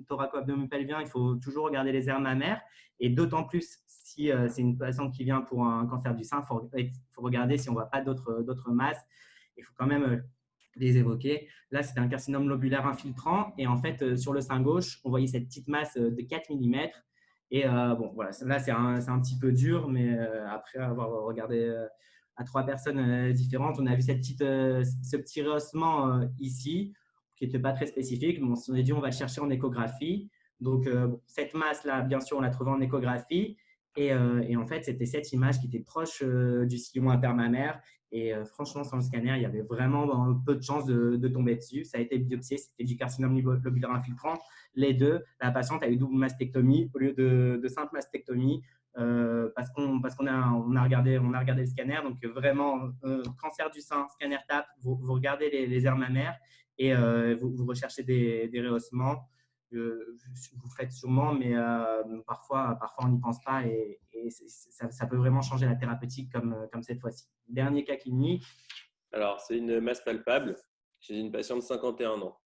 thoraco-abdominopelvien, il faut toujours regarder les aires mammaires, et d'autant plus si c'est une patiente qui vient pour un cancer du sein, il faut regarder si on ne voit pas d'autres masses. Il faut quand même les évoquer. Là, c'était un carcinome lobulaire infiltrant, et en fait, sur le sein gauche, on voyait cette petite masse de 4 mm. Et bon, voilà, là, c'est un petit peu dur, mais après avoir regardé à 3 personnes différentes, on a vu ce petit rehaussement ici, qui n'était pas très spécifique. Bon, on s'est dit, on va le chercher en échographie. Donc, cette masse-là, bien sûr, on l'a trouvée en échographie. Et en fait, c'était cette image qui était proche du sillon intermammaire. Et franchement, sans le scanner, il y avait vraiment peu de chances de tomber dessus. Ça a été biopsié, c'était du carcinome lobulaire infiltrant. Les deux, la patiente a eu double mastectomie au lieu de simple mastectomie parce qu'on a regardé le scanner. Donc, vraiment, cancer du sein, scanner TAP, vous regardez les aires mammaires et vous recherchez des rehaussements. Vous faites sûrement, mais parfois on n'y pense pas et ça peut vraiment changer la thérapeutique comme cette fois-ci. Dernier cas clinique. Alors, c'est une masse palpable chez une patiente de 51 ans.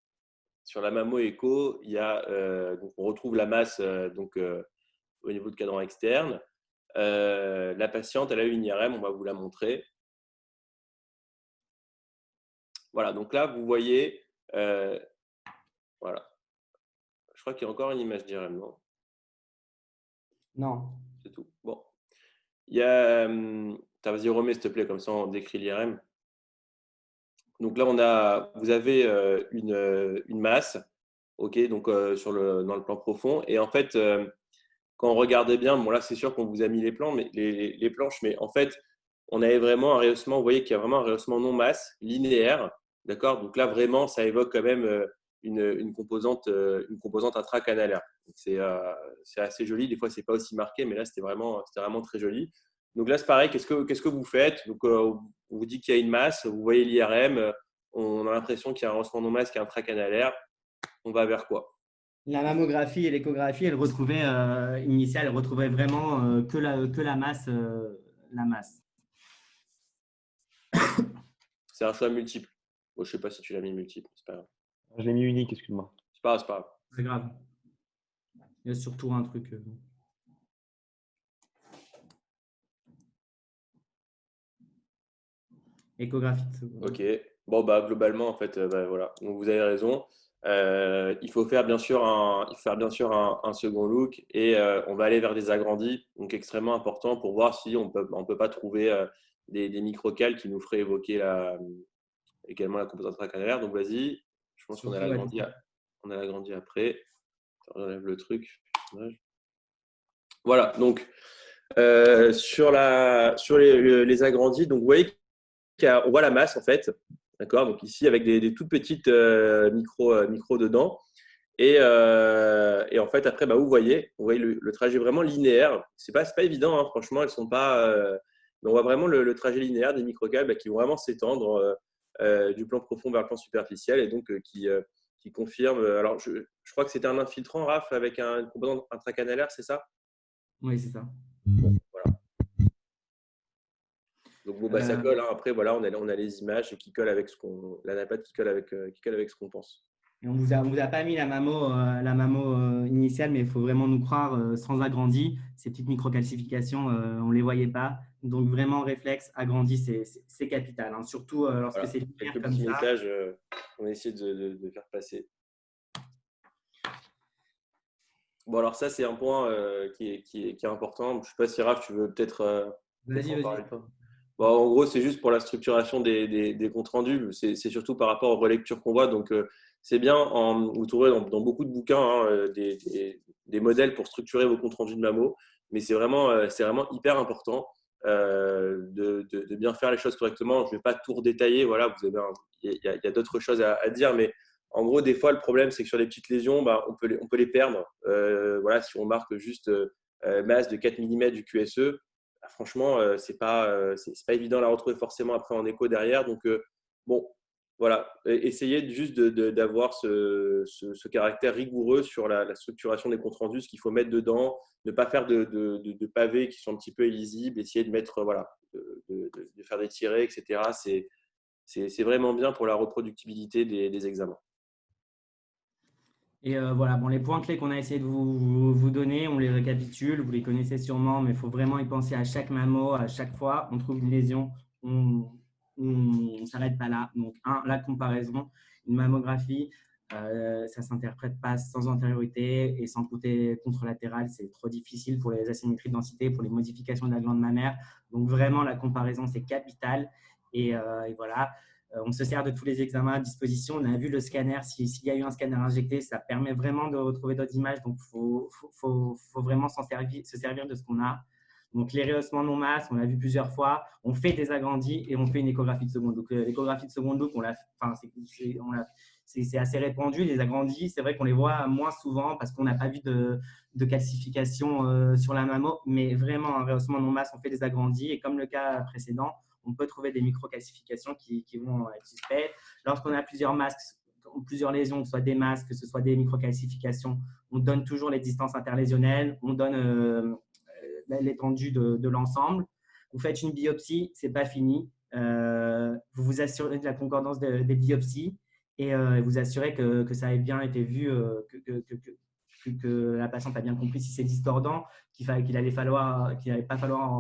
Sur la mammo-écho, donc on retrouve la masse au niveau de cadran externe. La patiente, elle a eu une IRM, on va vous la montrer. Voilà, donc là, vous voyez, voilà. Je crois qu'il y a encore une image d'IRM, non? Non. C'est tout. Bon. Il y a… Vas-y, remets, s'il te plaît, comme ça, on décrit l'IRM. Donc là, vous avez une masse, ok, donc dans le plan profond. Et en fait, quand on regardait bien, bon là, c'est sûr qu'on vous a mis les plans, mais les planches, mais en fait, on avait vraiment un rehaussement. Vous voyez qu'il y a vraiment un rehaussement non masse linéaire, d'accord. Donc là, vraiment, ça évoque quand même une composante intracanalaire. C'est assez joli. Des fois, c'est pas aussi marqué, mais là, c'était vraiment très joli. Donc là, c'est pareil. Qu'est-ce que vous faites? Donc, on vous dit qu'il y a une masse. Vous voyez l'IRM. On a l'impression qu'il y a un rehaussement non masse qui est intracanalaire. On va vers quoi? La mammographie et l'échographie, elles retrouvaient initiale, elles retrouvaient vraiment que la masse, la masse. C'est un choix multiple. Bon, je sais pas si tu l'as mis multiple, c'est pas grave. Je l'ai mis unique, excuse-moi. C'est pas grave. C'est grave. Il y a surtout un truc. Échographie. Ok. Bon, bah, globalement, en fait, bah, voilà. Donc, vous avez raison. Il faut faire bien sûr un second look et on va aller vers des agrandis, donc extrêmement important pour voir si on peut pas trouver des microcales qui nous feraient évoquer également la composante intracannulaire. Donc, vas-y. Je pense qu'on a Surtout, l'agrandi, on a l'agrandi après. J'enlève le truc. Voilà. Donc, sur les agrandis, donc vous voyez on voit la masse en fait, d'accord. Donc ici avec des toutes petites micros dedans, et en fait après, bah, vous voyez le trajet vraiment linéaire. C'est pas évident, hein, franchement, elles sont pas. Mais on voit vraiment le trajet linéaire des microcales bah, qui vont vraiment s'étendre du plan profond vers le plan superficiel, et donc qui confirme. Alors je crois que c'était un infiltrant, Raph, avec une composante intracanalaire, c'est ça? Oui, c'est ça. Bon, voilà. Donc bon, bah, ça colle, hein. Après, voilà, on a les images qui collent avec la napate qui colle avec ce qu'on pense. Et on vous a pas mis la mammo initiale, mais il faut vraiment nous croire, sans agrandi, ces petites microcalcifications, on ne les voyait pas. Donc vraiment, réflexe, agrandi, c'est capital, hein. Surtout lorsque Voilà. c'est linéaire Quelques comme petits ça. messages qu'on a essayé de faire passer. Bon, alors ça, c'est un point qui est important. Je ne sais pas si Raph, tu veux peut-être Vas-y, en vas-y. parler toi. Bon, en gros, c'est juste pour la structuration des comptes rendus. C'est surtout par rapport aux relectures qu'on voit. Donc, c'est bien, vous trouverez dans beaucoup de bouquins des modèles pour structurer vos comptes rendus de mammo. Mais c'est vraiment hyper important de bien faire les choses correctement. Je ne vais pas tout redétailler. Voilà, il y a d'autres choses à dire. Mais en gros, des fois, le problème, c'est que sur les petites lésions, bah, on peut les perdre. Voilà, si on marque juste masse de 4 mm du QSE, bah, franchement, c'est pas évident à la retrouver forcément après en écho derrière. Donc, bon, voilà, essayez juste d'avoir ce caractère rigoureux sur la structuration des comptes rendus, ce qu'il faut mettre dedans, ne pas faire de pavés qui sont un petit peu illisibles, essayer de mettre, voilà, de faire des tirés, etc. C'est vraiment bien pour la reproductibilité des examens. Et voilà, bon, les points clés qu'on a essayé de vous donner, on les récapitule, vous les connaissez sûrement, mais il faut vraiment y penser à chaque mammo, à chaque fois. On trouve une lésion, on ne s'arrête pas là. Donc, la comparaison, une mammographie, ça ne s'interprète pas sans antériorité et sans côté contralatéral. C'est trop difficile pour les asymétries de densité, pour les modifications de la glande mammaire. Donc, vraiment, la comparaison, c'est capital. Et voilà. On se sert de tous les examens à disposition. On a vu le scanner. S'il y a eu un scanner injecté, ça permet vraiment de retrouver d'autres images. Donc, il faut vraiment se servir de ce qu'on a. Donc, les rehaussements non masse, on l'a vu plusieurs fois. On fait des agrandis et on fait une échographie de seconde. Donc, l'échographie de seconde look, c'est assez répandu. Les agrandis, c'est vrai qu'on les voit moins souvent parce qu'on n'a pas vu de calcification sur la mammo. Mais vraiment, un rehaussement non masse, on fait des agrandis. Et comme le cas précédent, on peut trouver des microcalcifications qui vont être suspectes. Lorsqu'on a plusieurs masques, plusieurs lésions, que ce soit des masques, que ce soit des microcalcifications, on donne toujours les distances interlésionnelles, on donne l'étendue de l'ensemble. Vous faites une biopsie, ce n'est pas fini. Vous vous assurez de la concordance des biopsies et vous assurez que ça ait bien été vu, que la patiente a bien compris si c'est discordant, qu'il n'allait pas falloir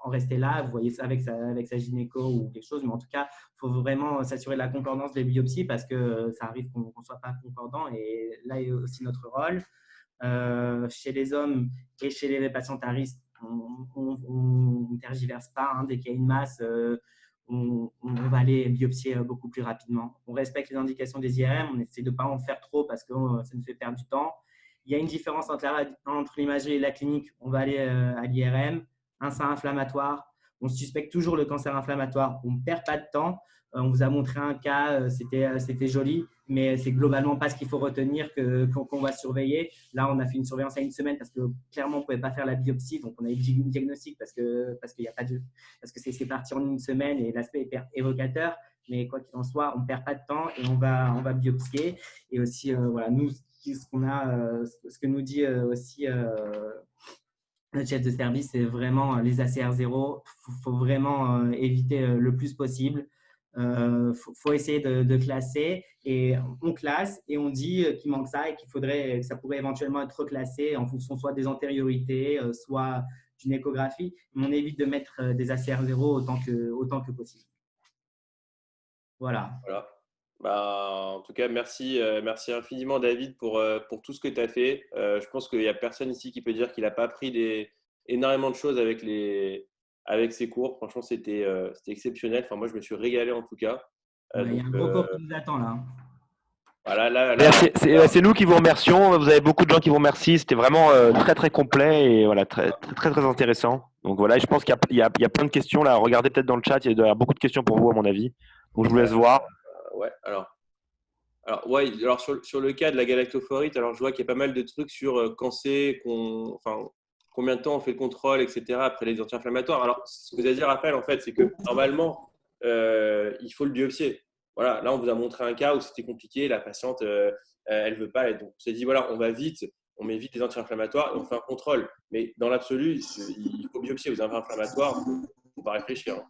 en rester là. Vous voyez ça avec sa gynéco ou quelque chose, mais en tout cas, il faut vraiment s'assurer de la concordance des biopsies parce que ça arrive qu'on ne soit pas concordant et là est aussi notre rôle. Chez les hommes et chez les patients à risque, on ne tergiverse pas, hein. Dès qu'il y a une masse, on va aller biopsier beaucoup plus rapidement. On respecte les indications des IRM, on essaie de ne pas en faire trop parce que ça nous fait perdre du temps. Il y a une différence entre l'imagerie et la clinique. On va aller à l'IRM, un sein inflammatoire. On suspecte toujours le cancer inflammatoire. On ne perd pas de temps. On vous a montré un cas, c'était joli, mais c'est globalement pas ce qu'il faut retenir qu'on va surveiller. Là, on a fait une surveillance à une semaine parce que clairement, on ne pouvait pas faire la biopsie. Donc, on a eu le diagnostic parce que c'est parti en une semaine et l'aspect est hyper évocateur. Mais quoi qu'il en soit, on ne perd pas de temps et on va biopsier. Et aussi, voilà, nous, ce que nous dit aussi le chef de service, c'est vraiment les ACR0. Il faut vraiment éviter le plus possible. Faut essayer de classer et on classe et on dit qu'il manque ça et que ça pourrait éventuellement être reclassé en fonction soit des antériorités, soit d'une échographie. Mais on évite de mettre des ACR0 autant que possible. Voilà. Voilà. En tout cas, merci infiniment, David, pour tout ce que tu as fait. Je pense qu'il n'y a personne ici qui peut dire qu'il n'a pas appris énormément de choses avec ses cours. Franchement, c'était exceptionnel. Enfin, moi, je me suis régalé en tout cas. Il y a un gros cours qui nous attend là. Voilà, là, C'est nous qui vous remercions. Vous avez beaucoup de gens qui vous remercient. C'était vraiment très très complet et voilà, très très très intéressant. Donc voilà, je pense qu'il y a plein de questions là. Regardez peut-être dans le chat, il doit y avoir beaucoup de questions pour vous à mon avis. Donc je vous laisse voir. Ouais, alors sur le cas de la galactophorite, alors je vois qu'il y a pas mal de trucs sur combien de temps on fait le contrôle, etc. après les anti-inflammatoires. Alors ce que vous allez dire, Raphaël, en fait, c'est que normalement il faut le biopsier. Voilà, là on vous a montré un cas où c'était compliqué, la patiente elle veut pas, et donc on s'est dit voilà, on met vite des anti-inflammatoires et on fait un contrôle. Mais dans l'absolu, il faut biopsier aux anti-inflammatoires, il ne faut pas réfléchir.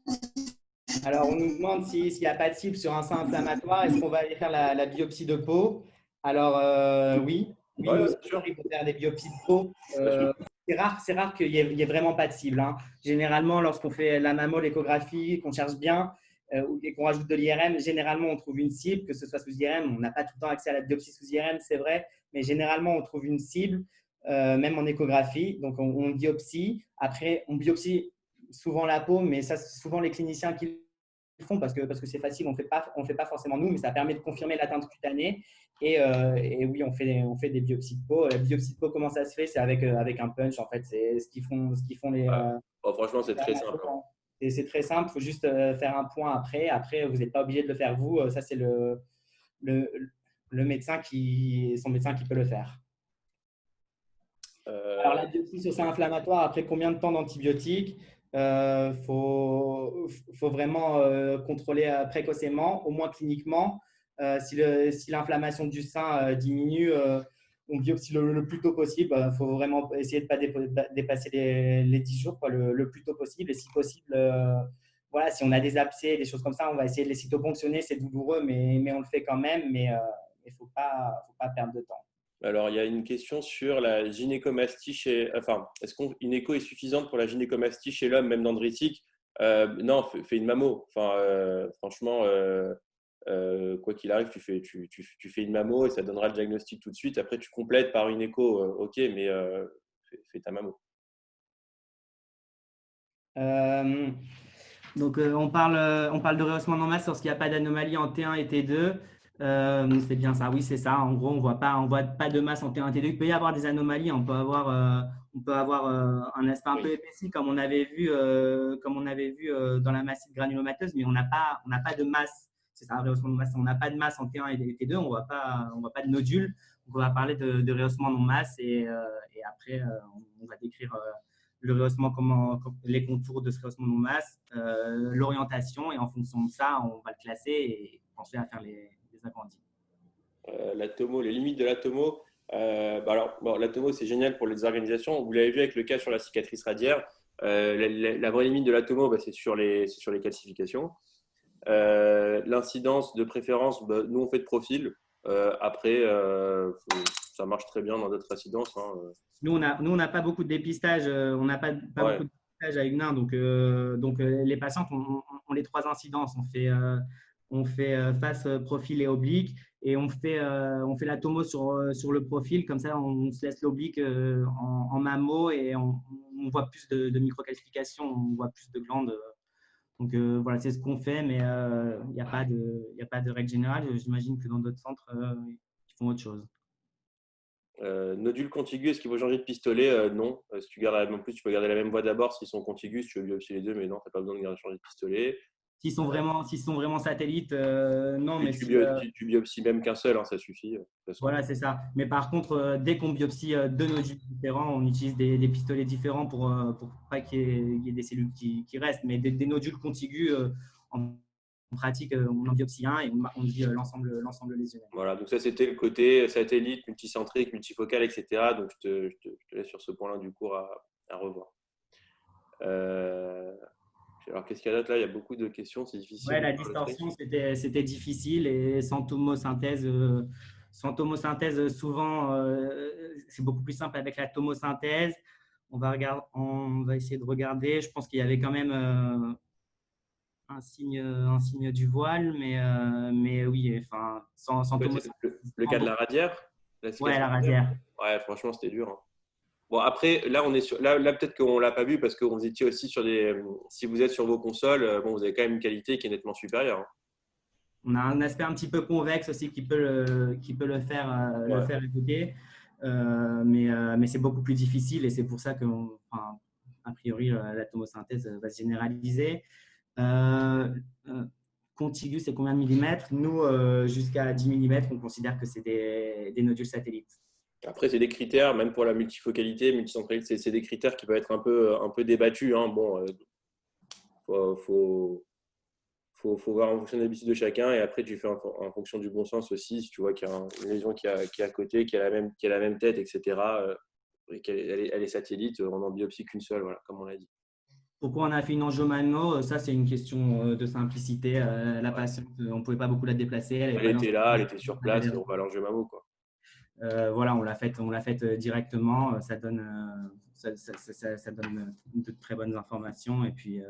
Alors, on nous demande s'il n'y a pas de cible sur un sein inflammatoire, est-ce qu'on va aller faire la biopsie de peau? Alors, oui, Ouais, nous, sûr. il faut faire des biopsies de peau. C'est rare qu'il n'y ait vraiment pas de cible. Hein. Généralement, lorsqu'on fait la mammo, l'échographie, qu'on cherche bien et qu'on rajoute de l'IRM, généralement, on trouve une cible, que ce soit sous IRM. On n'a pas tout le temps accès à la biopsie sous IRM, c'est vrai, mais généralement, on trouve une cible, même en échographie. Donc, on biopsie. Après, on biopsie souvent la peau, mais ça, c'est souvent les cliniciens qui le font parce que c'est facile, on fait pas forcément nous, mais ça permet de confirmer l'atteinte cutanée. Et oui, on fait des biopsies de peau. La biopsie de peau, comment ça se fait? C'est avec un punch, en fait. C'est ce qu'ils font les. Franchement, c'est très simple. C'est très simple. Il faut juste faire un point après. Après, vous n'êtes pas obligé de le faire vous. Ça, c'est le médecin son médecin qui peut le faire. Alors, la biopsie sur sein inflammatoire, après combien de temps d'antibiotiques? Faut vraiment contrôler précocement, au moins cliniquement. Si l'inflammation du sein diminue, on biopsie le plus tôt possible. Il faut vraiment essayer de ne pas dépasser les 10 jours le plus tôt possible. Et si possible, voilà, si on a des abcès, des choses comme ça, on va essayer de les cytoponctionner. C'est douloureux, mais on le fait quand même. Mais il ne faut pas perdre de temps. Alors, il y a une question sur la gynécomastie est-ce qu'une écho est suffisante pour la gynécomastie chez l'homme, même dendritique? Non, fais une mammo. Franchement, quoi qu'il arrive, tu fais une mammo et ça donnera le diagnostic tout de suite. Après, tu complètes par une écho, ok, mais fais ta mammo. Donc, on parle de rehaussement non masse lorsqu'il n'y a pas d'anomalie en T1 et T2. C'est bien ça, oui, c'est ça. En gros, on voit pas de masse en T1 et T2. Il peut y avoir des anomalies. On peut avoir un aspect un peu épaissi, comme on avait vu dans la massite granulomateuse, mais on n'a pas de masse. C'est ça, un rehaussement non masse. On n'a pas de masse en T1 et T2. On voit pas de nodules. On va parler de rehaussement non masse et après, on va décrire le rehaussement, les contours de ce rehaussement non masse, l'orientation, et en fonction de ça, on va le classer et penser à faire les agrandis. L'atomo, les limites de l'atomo. L'atomo, c'est génial pour les organisations. Vous l'avez vu avec le cas sur la cicatrice radiaire. La vraie limite de l'atomo, c'est sur les calcifications. L'incidence de préférence, nous, on fait de profil. Après, ça marche très bien dans d'autres incidences. Hein. Nous, on n'a pas beaucoup de dépistage. On n'a pas beaucoup de dépistage à Huguenin. Donc les patientes ont les 3 incidences. On fait face, profil et oblique. Et on fait la tomo sur le profil. Comme ça, on se laisse l'oblique en mammo et on voit plus de microcalcification, on voit plus de glandes. Donc, voilà, c'est ce qu'on fait, mais il n'y a pas de règle générale. J'imagine que dans d'autres centres, ils font autre chose. Nodule contigu, est-ce qu'il faut changer de pistolet? Non. Si tu gardes en plus, tu peux garder la même voie d'abord s'ils sont contigus, si tu veux biopsier les deux, mais non, tu n'as pas besoin de changer de pistolet. S'ils sont vraiment satellites, non. Mais tu biopsies même qu'un seul, hein, ça suffit. Voilà, c'est ça. Mais par contre, dès qu'on biopsie 2 nodules différents, on utilise des pistolets différents pour pas qu'il y ait des cellules qui restent. Mais des nodules contigus, en on pratique, on en biopsie un et on dit l'ensemble lésionnel. Voilà, donc ça c'était le côté satellite, multicentrique, multifocal, etc. Donc je te laisse sur ce point-là du cours à revoir. Alors qu'est-ce qu'il y a d'autre là? Il y a beaucoup de questions, c'est difficile. Ouais, la distorsion, c'était difficile et sans tomosynthèse, souvent, c'est beaucoup plus simple avec la tomosynthèse. On va essayer de regarder. Je pense qu'il y avait quand même un signe du voile, mais oui, enfin, sans tomosynthèse. Le cas de la radière? Ouais, la radière. Ouais, franchement, c'était dur. Hein. Bon, après, là, on est sur, là peut-être qu'on ne l'a pas vu parce que vous étiez aussi sur des. Si vous êtes sur vos consoles, bon, vous avez quand même une qualité qui est nettement supérieure. Hein. On a un aspect un petit peu convexe aussi qui peut le faire écouter. Mais c'est beaucoup plus difficile et c'est pour ça que, a priori, la tomosynthèse va se généraliser. Contigu, c'est combien de millimètres? Nous, jusqu'à 10 millimètres, on considère que c'est des nodules satellites. Après, c'est des critères, même pour la multifocalité, multicentralité, c'est des critères qui peuvent être un peu débattus. Hein. Bon, faut voir en fonction des habitudes de chacun et après, tu fais en fonction du bon sens aussi. Si tu vois qu'il y a une lésion qui est à côté, qui a la même tête, etc., et qu'elle est satellite, on n'en biopsie qu'une seule, voilà, comme on l'a dit. Pourquoi on a fait une angiomano? Ça, c'est une question de simplicité. La patiente, on ne pouvait pas beaucoup la déplacer. Elle était là, elle était sur place, et on va l'angiomamo, quoi. Voilà, on l'a faite directement. Ça donne de très bonnes informations. Et puis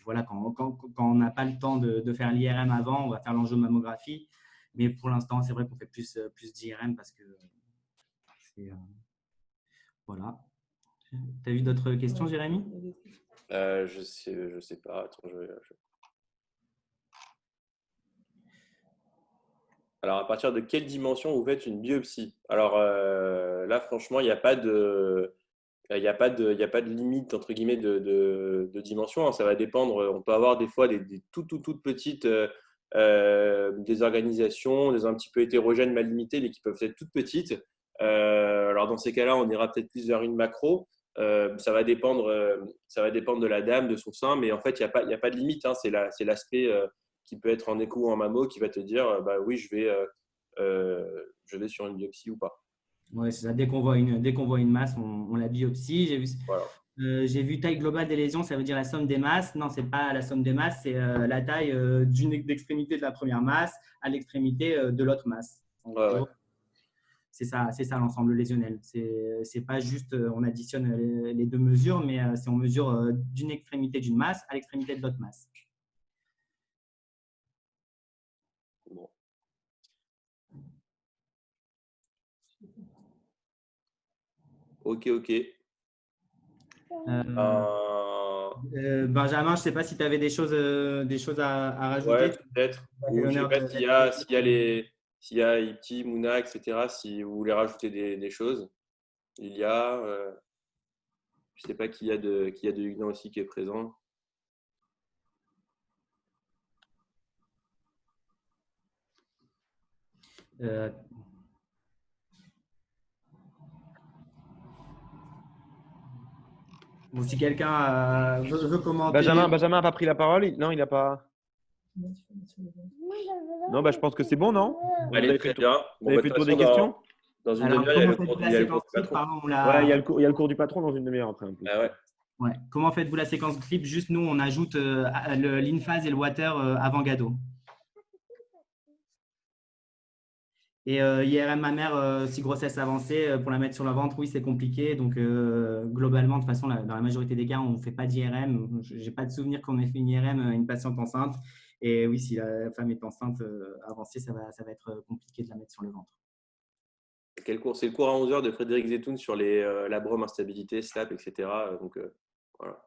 voilà, quand on n'a pas le temps de faire l'IRM avant, on va faire l'angiomammographie. Mais pour l'instant, c'est vrai qu'on fait plus d'IRM parce que c'est voilà. Tu as vu d'autres questions, Jérémy? Je sais pas. Attends, Alors, à partir de quelle dimension vous faites une biopsie? Alors là, franchement, il n'y a pas de limite entre guillemets de dimension. Hein. Ça va dépendre. On peut avoir des fois des toutes petites des organisations, des un petit peu hétérogènes, mal limitées, mais qui peuvent être toutes petites. Alors dans ces cas-là, on ira peut-être plus vers une macro. Ça va dépendre de la dame, de son sein, mais en fait, il n'y a pas de limite. Hein. C'est l'aspect qui peut être en écho ou en mammo qui va te dire bah oui, je vais sur une biopsie ou pas. Oui, c'est ça. Dès qu'on voit une masse, on la biopsie. Voilà. J'ai vu taille globale des lésions, ça veut dire la somme des masses. Non, ce n'est pas la somme des masses, c'est la taille d'une extrémité de la première masse à l'extrémité de l'autre masse. Ouais. C'est ça l'ensemble lésionnel. C'est pas juste on additionne les deux mesures, mais c'est on mesure d'une extrémité d'une masse à l'extrémité de l'autre masse. Bon. Ok. Benjamin, je ne sais pas si tu avais des choses à rajouter. Ouais, peut-être. Ou je ne sais pas s'il y a Ipti, Mouna, etc. Si vous voulez rajouter des choses. Je ne sais pas qui y a de Huguenin aussi qui est présent. Bon, si quelqu'un veut commenter. Benjamin n'a pas pris la parole? Non, il n'a pas. Non, bah, je pense que c'est bon, non? Allez, très bien. Vous avez fait le tour des questions? Dans une demi-heure, il y a le cours du patron. Ouais, il y a le cours du patron dans une demi-heure après. Ah ouais. Ouais. Comment faites-vous la séquence clip? Juste nous, on ajoute l'inphase et le water avant Gado. Et IRM mammaire, si grossesse avancée, pour la mettre sur le ventre, oui, c'est compliqué. Donc, globalement, de toute façon, dans la majorité des cas, on ne fait pas d'IRM. Je n'ai pas de souvenir qu'on ait fait une IRM à une patiente enceinte. Et oui, si la femme est enceinte avancée, ça va être compliqué de la mettre sur le ventre. Quel cours? C'est le cours à 11h de Frédéric Zetoun sur la Brom instabilité, SLAP, etc. Donc, voilà,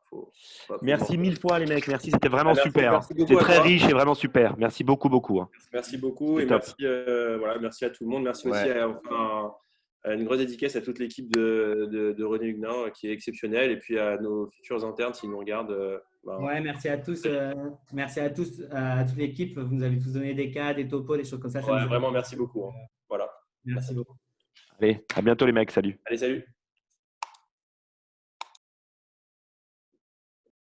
merci mille fois, les mecs. Merci, c'était vraiment super. C'était très riche et vraiment super. Merci beaucoup. Hein. Merci beaucoup et merci à tout le monde. Merci aussi à une grosse dédicace à toute l'équipe de René Huguenin qui est exceptionnelle et puis à nos futurs internes s'ils nous regardent. Ouais, merci à tous. Merci à tous, à toute l'équipe. Vous nous avez tous donné des cas, des topos, des choses comme ça. Ouais, vraiment, merci beaucoup. Hein. Voilà. Merci beaucoup. Allez, à bientôt, les mecs. Salut. Allez, salut.